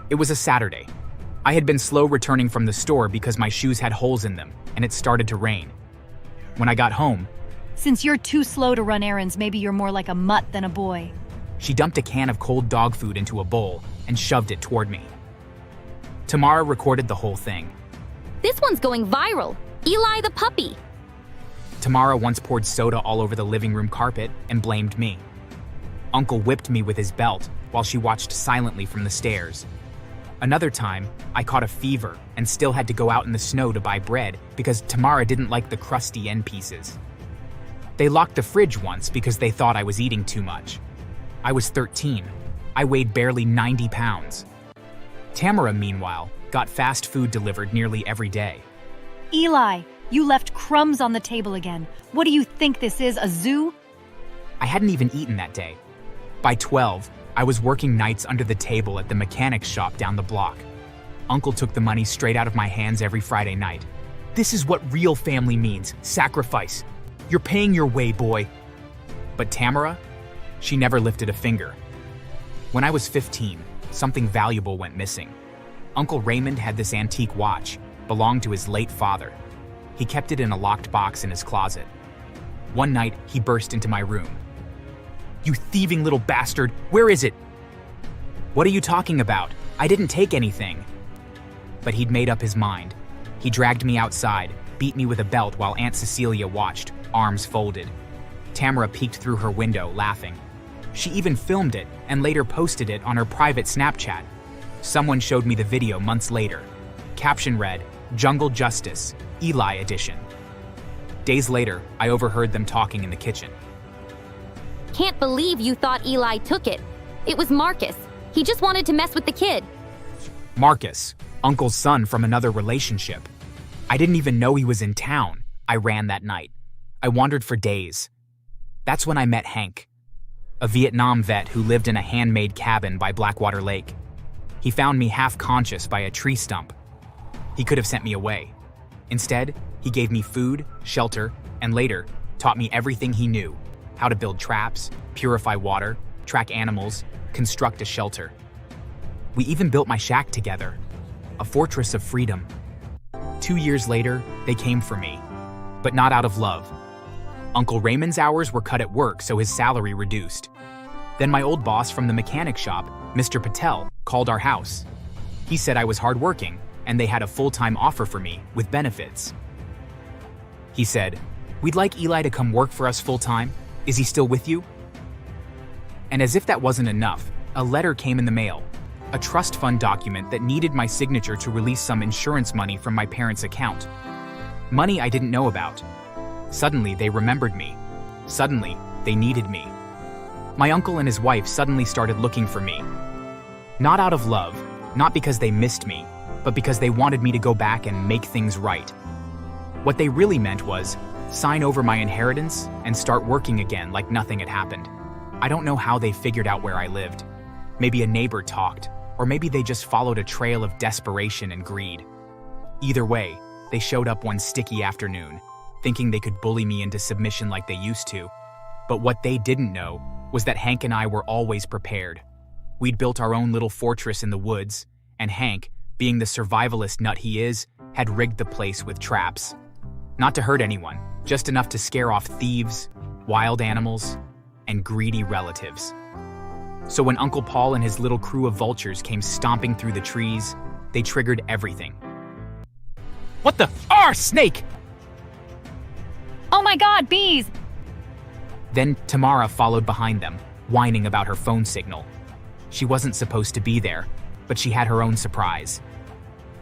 It was a Saturday. I had been slow returning from the store because my shoes had holes in them, and it started to rain. When I got home, Since you're too slow to run errands, maybe you're more like a mutt than a boy. she dumped a can of cold dog food into a bowl and shoved it toward me. Tamara recorded the whole thing. This one's going viral. Eli the puppy. Tamara once poured soda all over the living room carpet and blamed me. Uncle whipped me with his belt while she watched silently from the stairs. Another time, I caught a fever and still had to go out in the snow to buy bread because Tamara didn't like the crusty end pieces. They locked the fridge once because they thought I was eating too much. I was 13. I weighed barely 90 pounds. Tamara, meanwhile, got fast food delivered nearly every day. Eli, you left crumbs on the table again. What do you think this is, a zoo? I hadn't even eaten that day. By 12, I was working nights under the table at the mechanics shop down the block. Uncle took the money straight out of my hands every Friday night. "This is what real family means, sacrifice. You're paying your way, boy." But Tamara, she never lifted a finger. When I was 15, something valuable went missing. Uncle Raymond had this antique watch, belonged to his late father. He kept it in a locked box in his closet. One night, he burst into my room. "You thieving little bastard, where is it?" "What are you talking about? I didn't take anything." But he'd made up his mind. He dragged me outside, beat me with a belt while Aunt Cecilia watched, arms folded. Tamara peeked through her window, laughing. She even filmed it and later posted it on her private Snapchat. Someone showed me the video months later. Caption read, "Jungle Justice, Eli Edition." Days later, I overheard them talking in the kitchen. Can't believe you thought Eli took it. It was Marcus. He just wanted to mess with the kid. Marcus, Uncle's son from another relationship. I didn't even know he was in town. I ran that night. I wandered for days. That's when I met Hank, a Vietnam vet who lived in a handmade cabin by Blackwater Lake. He found me half-conscious by a tree stump. He could have sent me away. Instead, he gave me food, shelter, and later taught me everything he knew: how to build traps, purify water, track animals, construct a shelter. We even built my shack together, a fortress of freedom. 2 years later, they came for me, but not out of love. Uncle Raymond's hours were cut at work, so his salary reduced. Then my old boss from the mechanic shop, Mr. Patel, called our house. He said I was hardworking, and they had a full-time offer for me with benefits. He said, "We'd like Eli to come work for us full-time. Is he still with you?" And as if that wasn't enough, a letter came in the mail, a trust fund document that needed my signature to release some insurance money from my parents' account. Money I didn't know about. Suddenly, they remembered me. Suddenly, they needed me. My uncle and his wife suddenly started looking for me. Not out of love, not because they missed me, but because they wanted me to go back and make things right. What they really meant was, sign over my inheritance and start working again like nothing had happened. I don't know how they figured out where I lived. Maybe a neighbor talked, or maybe they just followed a trail of desperation and greed. Either way, they showed up one sticky afternoon, thinking they could bully me into submission like they used to. But what they didn't know was that Hank and I were always prepared. We'd built our own little fortress in the woods, and Hank, being the survivalist nut he is, had rigged the place with traps. Not to hurt anyone, just enough to scare off thieves, wild animals, and greedy relatives. So when Uncle Paul and his little crew of vultures came stomping through the trees, they triggered everything. What the snake! Oh my God, bees! Then Tamara followed behind them, whining about her phone signal. She wasn't supposed to be there, but she had her own surprise.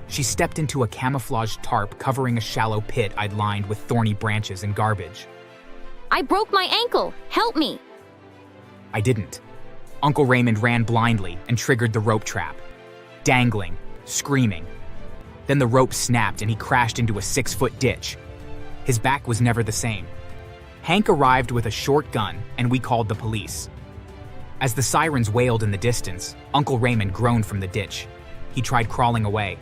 She stepped into a camouflaged tarp covering a shallow pit I'd lined with thorny branches and garbage. I broke my ankle. Help me. I didn't. Uncle Raymond ran blindly and triggered the rope trap, dangling, screaming. Then the rope snapped and he crashed into a 6-foot ditch. His back was never the same. Hank arrived with a short gun and we called the police. As the sirens wailed in the distance, Uncle Raymond groaned from the ditch. He tried crawling away.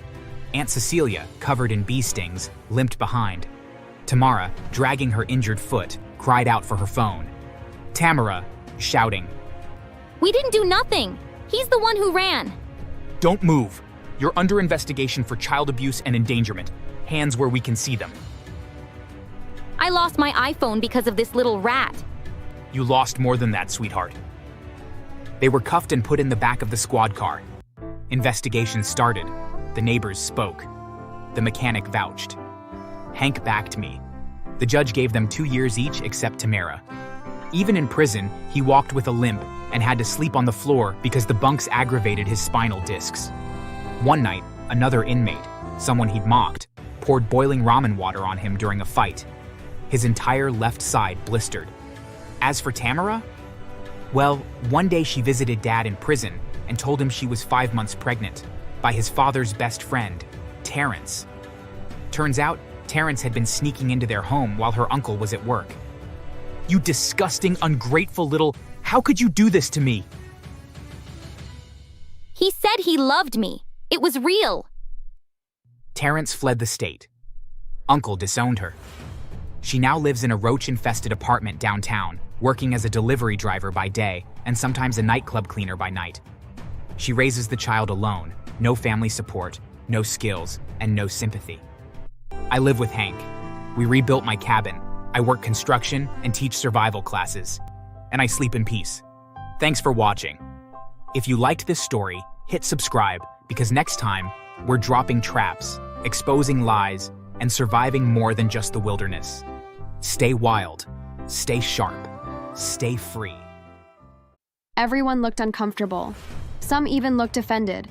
Aunt Cecilia, covered in bee stings, limped behind. Tamara, dragging her injured foot, cried out for her phone. Tamara, shouting, We didn't do nothing. He's the one who ran. "Don't move. You're under investigation for child abuse and endangerment. Hands where we can see them." I lost my iPhone because of this little rat. You lost more than that, sweetheart. They were cuffed and put in the back of the squad car. Investigation started. The neighbors spoke. The mechanic vouched. Hank backed me. The judge gave them 2 years each except Tamara. Even in prison, he walked with a limp and had to sleep on the floor because the bunks aggravated his spinal discs. One night, another inmate, someone he'd mocked, poured boiling ramen water on him during a fight. His entire left side blistered. As for Tamara, well, one day she visited Dad in prison and told him she was 5 months pregnant by his father's best friend, Terrence. Turns out, Terrence had been sneaking into their home while her uncle was at work. "You disgusting, ungrateful little... How could you do this to me?" He said he loved me. It was real. Terrence fled the state. Uncle disowned her. She now lives in a roach-infested apartment downtown, working as a delivery driver by day and sometimes a nightclub cleaner by night. She raises the child alone, no family support, no skills, and no sympathy. I live with Hank. We rebuilt my cabin. I work construction and teach survival classes. And I sleep in peace. Thanks for watching. If you liked this story, hit subscribe because next time, we're dropping traps, exposing lies, and surviving more than just the wilderness. Stay wild, stay sharp, stay free. Everyone looked uncomfortable. Some even looked offended.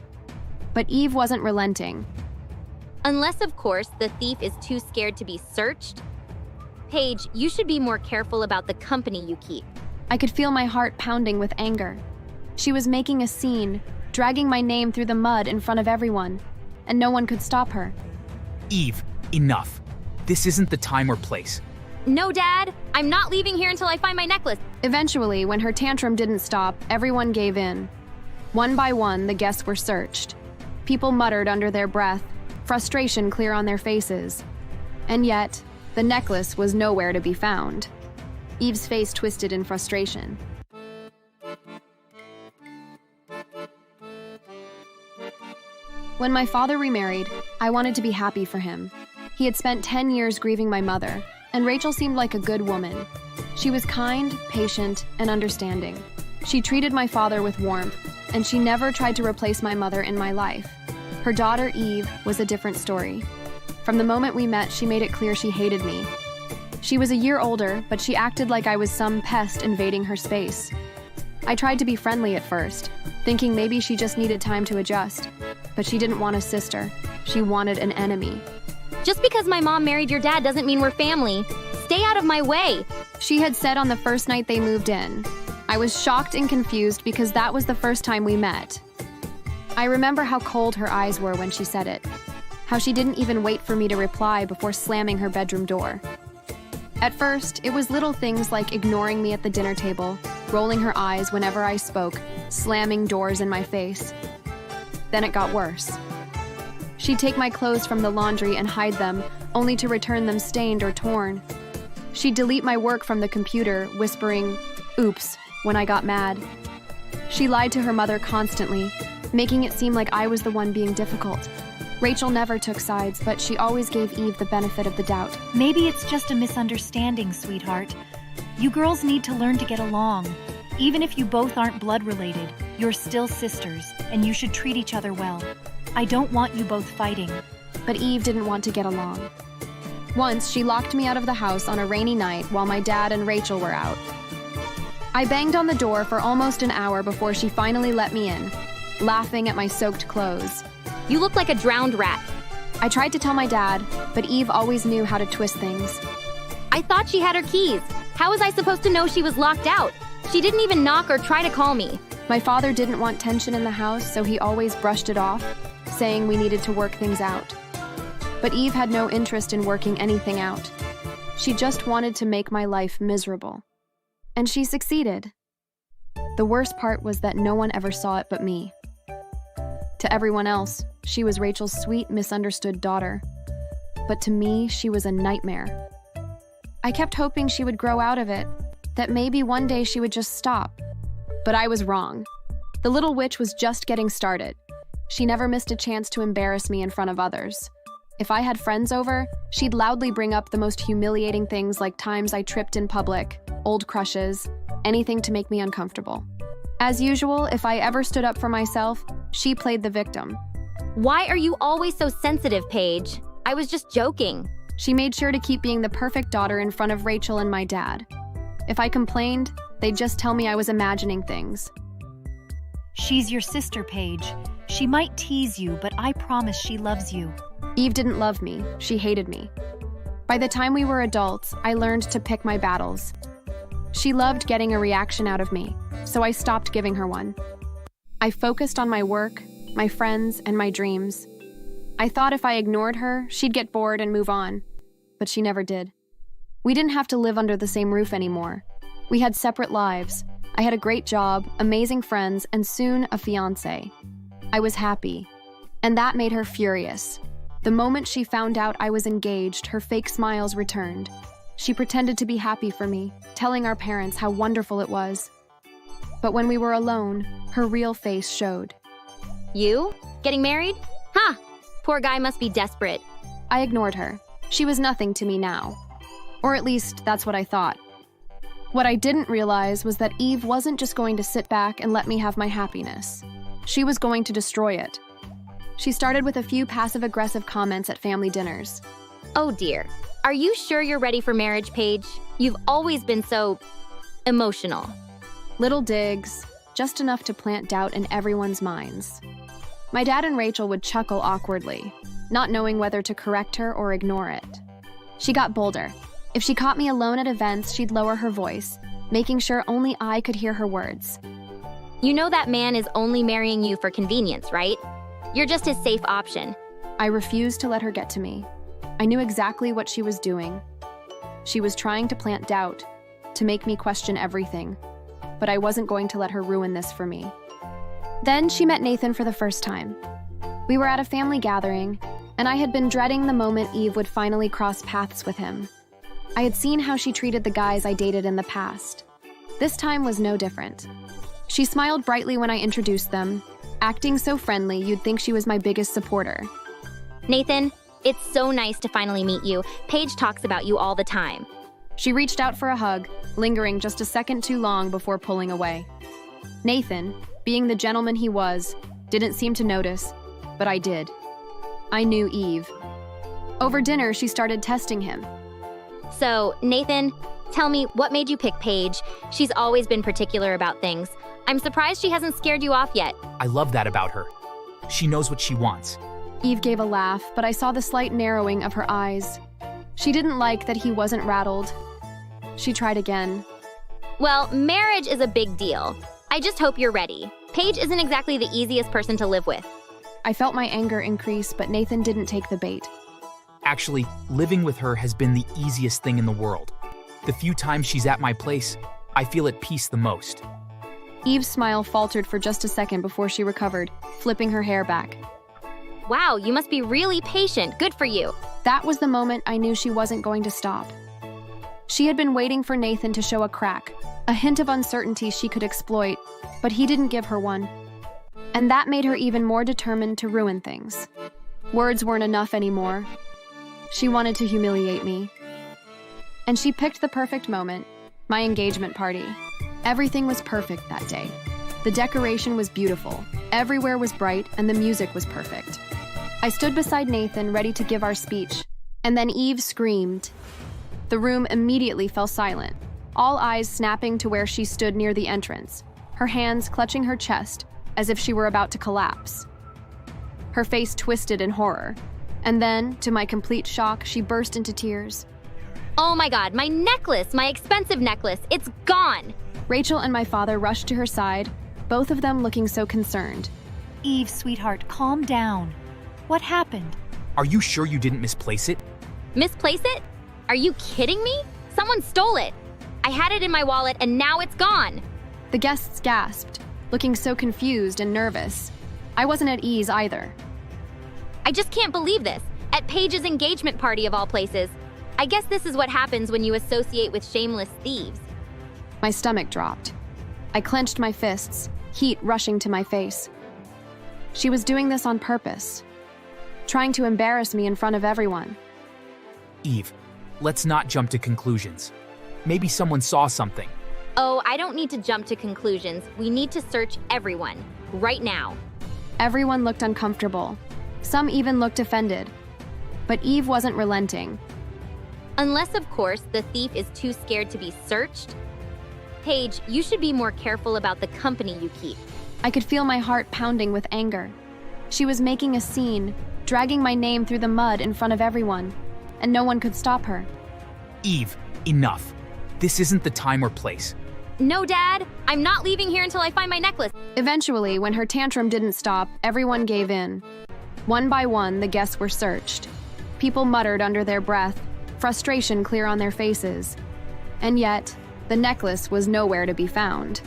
But Eve wasn't relenting. Unless, of course, the thief is too scared to be searched. Paige, you should be more careful about the company you keep. I could feel my heart pounding with anger. She was making a scene, dragging my name through the mud in front of everyone, and no one could stop her. Eve, enough. This isn't the time or place. No, Dad, I'm not leaving here until I find my necklace. Eventually, when her tantrum didn't stop, everyone gave in. One by one, the guests were searched. People muttered under their breath, frustration clear on their faces. And yet, the necklace was nowhere to be found. Eve's face twisted in frustration. When my father remarried, I wanted to be happy for him. He had spent 10 years grieving my mother, and Rachel seemed like a good woman. She was kind, patient, and understanding. She treated my father with warmth, and she never tried to replace my mother in my life. Her daughter, Eve, was a different story. From the moment we met, she made it clear she hated me. She was a year older, but she acted like I was some pest invading her space. I tried to be friendly at first, thinking maybe she just needed time to adjust. But she didn't want a sister. She wanted an enemy. Just because my mom married your dad doesn't mean we're family. Stay out of my way. She had said on the first night they moved in. I was shocked and confused because that was the first time we met. I remember how cold her eyes were when she said it, how she didn't even wait for me to reply before slamming her bedroom door. At first, it was little things like ignoring me at the dinner table, rolling her eyes whenever I spoke, slamming doors in my face. Then it got worse. She'd take my clothes from the laundry and hide them, only to return them stained or torn. She'd delete my work from the computer, whispering, "Oops," when I got mad. She lied to her mother constantly, making it seem like I was the one being difficult. Rachel never took sides, but she always gave Eve the benefit of the doubt. Maybe it's just a misunderstanding, sweetheart. You girls need to learn to get along. Even if you both aren't blood related, you're still sisters, and you should treat each other well. I don't want you both fighting. But Eve didn't want to get along. Once, she locked me out of the house on a rainy night while my dad and Rachel were out. I banged on the door for almost an hour before she finally let me in, laughing at my soaked clothes. You look like a drowned rat. I tried to tell my dad, but Eve always knew how to twist things. I thought she had her keys. How was I supposed to know she was locked out? She didn't even knock or try to call me. My father didn't want tension in the house, so he always brushed it off, saying we needed to work things out. But Eve had no interest in working anything out. She just wanted to make my life miserable. And she succeeded. The worst part was that no one ever saw it but me. To everyone else, she was Rachel's sweet, misunderstood daughter. But to me, she was a nightmare. I kept hoping she would grow out of it, that maybe one day she would just stop. But I was wrong. The little witch was just getting started. She never missed a chance to embarrass me in front of others. If I had friends over, she'd loudly bring up the most humiliating things like times I tripped in public, old crushes, anything to make me uncomfortable. As usual, if I ever stood up for myself, she played the victim. Why are you always so sensitive, Paige? I was just joking. She made sure to keep being the perfect daughter in front of Rachel and my dad. If I complained, they'd just tell me I was imagining things. She's your sister, Paige. She might tease you, but I promise she loves you. Eve didn't love me. She hated me. By the time we were adults, I learned to pick my battles. She loved getting a reaction out of me, so I stopped giving her one. I focused on my work, my friends, and my dreams. I thought if I ignored her, she'd get bored and move on, but she never did. We didn't have to live under the same roof anymore. We had separate lives. I had a great job, amazing friends, and soon a fiancé. I was happy, and that made her furious. The moment she found out I was engaged, her fake smiles returned. She pretended to be happy for me, telling our parents how wonderful it was. But when we were alone, her real face showed. You? Getting married? Huh. Poor guy must be desperate. I ignored her. She was nothing to me now. Or at least, that's what I thought. What I didn't realize was that Eve wasn't just going to sit back and let me have my happiness. She was going to destroy it. She started with a few passive-aggressive comments at family dinners. Oh dear. Are you sure you're ready for marriage, Paige? You've always been so emotional. Little digs, just enough to plant doubt in everyone's minds. My dad and Rachel would chuckle awkwardly, not knowing whether to correct her or ignore it. She got bolder. If she caught me alone at events, she'd lower her voice, making sure only I could hear her words. You know that man is only marrying you for convenience, right? You're just his safe option. I refused to let her get to me. I knew exactly what she was doing. She was trying to plant doubt, to make me question everything, but I wasn't going to let her ruin this for me. Then she met Nathan for the first time. We were at a family gathering, and I had been dreading the moment Eve would finally cross paths with him. I had seen how she treated the guys I dated in the past. This time was no different. She smiled brightly when I introduced them, acting so friendly you'd think she was my biggest supporter. Nathan, it's so nice to finally meet you. Paige talks about you all the time. She reached out for a hug, lingering just a second too long before pulling away. Nathan, being the gentleman he was, didn't seem to notice, but I did. I knew Eve. Over dinner, she started testing him. So, Nathan, tell me, what made you pick Paige? She's always been particular about things. I'm surprised she hasn't scared you off yet. I love that about her. She knows what she wants. Eve gave a laugh, but I saw the slight narrowing of her eyes. She didn't like that he wasn't rattled. She tried again. Well, marriage is a big deal. I just hope you're ready. Paige isn't exactly the easiest person to live with. I felt my anger increase, but Nathan didn't take the bait. Actually, living with her has been the easiest thing in the world. The few times she's at my place, I feel at peace the most. Eve's smile faltered for just a second before she recovered, flipping her hair back. Wow, you must be really patient. Good for you. That was the moment I knew she wasn't going to stop. She had been waiting for Nathan to show a crack, a hint of uncertainty she could exploit, but he didn't give her one. And that made her even more determined to ruin things. Words weren't enough anymore. She wanted to humiliate me. And she picked the perfect moment, my engagement party. Everything was perfect that day. The decoration was beautiful, everywhere was bright, and the music was perfect. I stood beside Nathan, ready to give our speech, and then Eve screamed. The room immediately fell silent, all eyes snapping to where she stood near the entrance, her hands clutching her chest as if she were about to collapse. Her face twisted in horror, and then, to my complete shock, she burst into tears. Oh my God, my necklace, my expensive necklace, it's gone! Rachel and my father rushed to her side, both of them looking so concerned. Eve, sweetheart, calm down. What happened? Are you sure you didn't misplace it? Misplace it? Are you kidding me? Someone stole it. I had it in my wallet and now it's gone. The guests gasped, looking so confused and nervous. I wasn't at ease either. I just can't believe this. At Paige's engagement party of all places. I guess this is what happens when you associate with shameless thieves. My stomach dropped. I clenched my fists, heat rushing to my face. She was doing this on purpose, trying to embarrass me in front of everyone. Eve, let's not jump to conclusions. Maybe someone saw something. Oh, I don't need to jump to conclusions. We need to search everyone, right now. Everyone looked uncomfortable. Some even looked offended. But Eve wasn't relenting. Unless, of course, the thief is too scared to be searched. Paige, you should be more careful about the company you keep. I could feel my heart pounding with anger. She was making a scene, dragging my name through the mud in front of everyone, and no one could stop her. Eve, enough. This isn't the time or place. No, Dad, I'm not leaving here until I find my necklace. Eventually, when her tantrum didn't stop, everyone gave in. One by one, the guests were searched. People muttered under their breath, frustration clear on their faces. And yet, the necklace was nowhere to be found.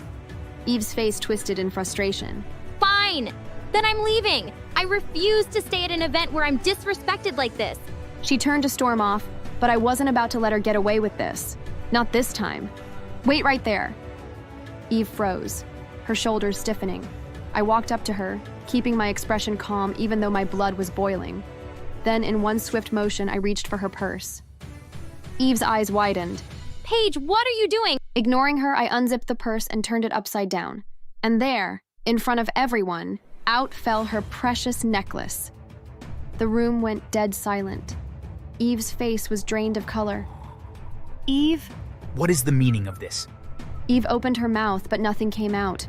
Eve's face twisted in frustration. Fine! Then I'm leaving! I refuse to stay at an event where I'm disrespected like this. She turned to storm off, but I wasn't about to let her get away with this. Not this time. Wait right there. Eve froze, her shoulders stiffening. I walked up to her, keeping my expression calm even though my blood was boiling. Then, in one swift motion, I reached for her purse. Eve's eyes widened. Paige, what are you doing? Ignoring her, I unzipped the purse and turned it upside down. And there, in front of everyone, out fell her precious necklace. The room went dead silent. Eve's face was drained of color. Eve? What is the meaning of this? Eve opened her mouth, but nothing came out.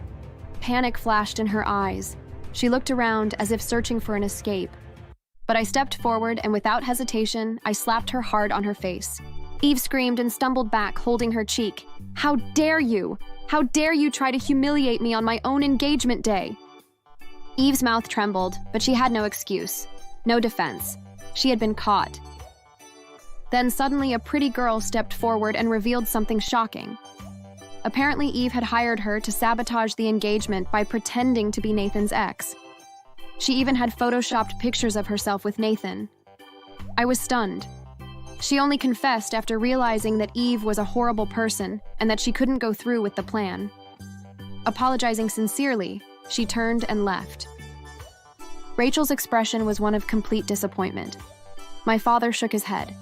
Panic flashed in her eyes. She looked around as if searching for an escape. But I stepped forward, and without hesitation, I slapped her hard on her face. Eve screamed and stumbled back, holding her cheek. "How dare you? How dare you try to humiliate me on my own engagement day?" Eve's mouth trembled, but she had no excuse, no defense. She had been caught. Then suddenly a pretty girl stepped forward and revealed something shocking. Apparently Eve had hired her to sabotage the engagement by pretending to be Nathan's ex. She even had photoshopped pictures of herself with Nathan. I was stunned. She only confessed after realizing that Eve was a horrible person and that she couldn't go through with the plan. Apologizing sincerely, she turned and left. Rachel's expression was one of complete disappointment. My father shook his head.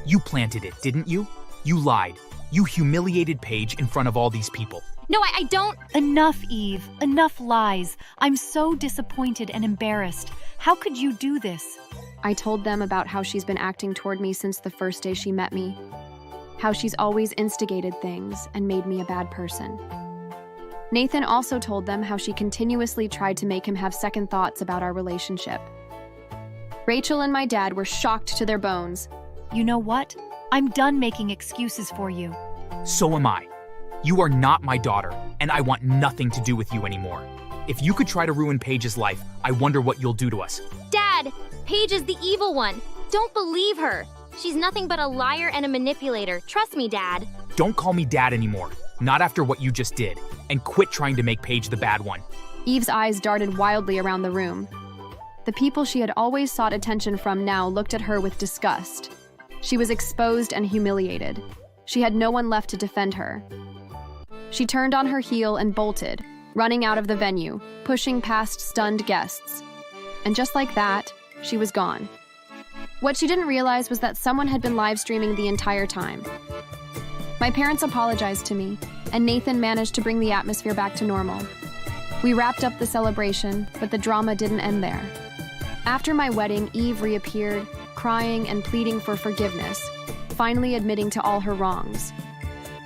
You planted it, didn't you? You lied. You humiliated Paige in front of all these people. No, I don't. Enough, Eve. Enough lies. I'm so disappointed and embarrassed. How could you do this? I told them about how she's been acting toward me since the first day she met me. How she's always instigated things and made me a bad person. Nathan also told them how she continuously tried to make him have second thoughts about our relationship. Rachel and my dad were shocked to their bones. You know what? I'm done making excuses for you. So am I. You are not my daughter, and I want nothing to do with you anymore. If you could try to ruin Paige's life, I wonder what you'll do to us. Dad, Paige is the evil one. Don't believe her. She's nothing but a liar and a manipulator. Trust me, Dad. Don't call me Dad anymore. Not after what you just did. And quit trying to make Paige the bad one. Eve's eyes darted wildly around the room. The people she had always sought attention from now looked at her with disgust. She was exposed and humiliated. She had no one left to defend her. She turned on her heel and bolted, running out of the venue, pushing past stunned guests. And just like that, she was gone. What she didn't realize was that someone had been live streaming the entire time. My parents apologized to me, and Nathan managed to bring the atmosphere back to normal. We wrapped up the celebration, but the drama didn't end there. After my wedding, Eve reappeared, crying and pleading for forgiveness, finally admitting to all her wrongs.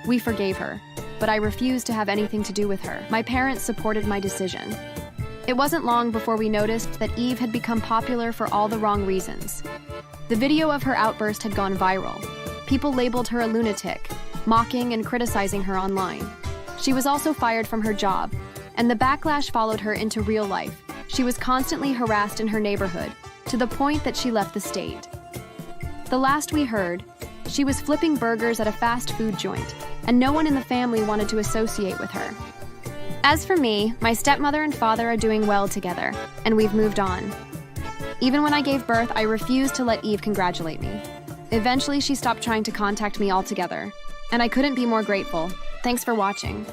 We forgave her, but I refused to have anything to do with her. My parents supported my decision. It wasn't long before we noticed that Eve had become popular for all the wrong reasons. The video of her outburst had gone viral. People labeled her a lunatic, mocking and criticizing her online. She was also fired from her job, and the backlash followed her into real life. She was constantly harassed in her neighborhood, to the point that she left the state. The last we heard, she was flipping burgers at a fast food joint, and no one in the family wanted to associate with her. As for me, my stepmother and father are doing well together, and we've moved on. Even when I gave birth, I refused to let Eve congratulate me. Eventually, she stopped trying to contact me altogether, and I couldn't be more grateful. Thanks for watching.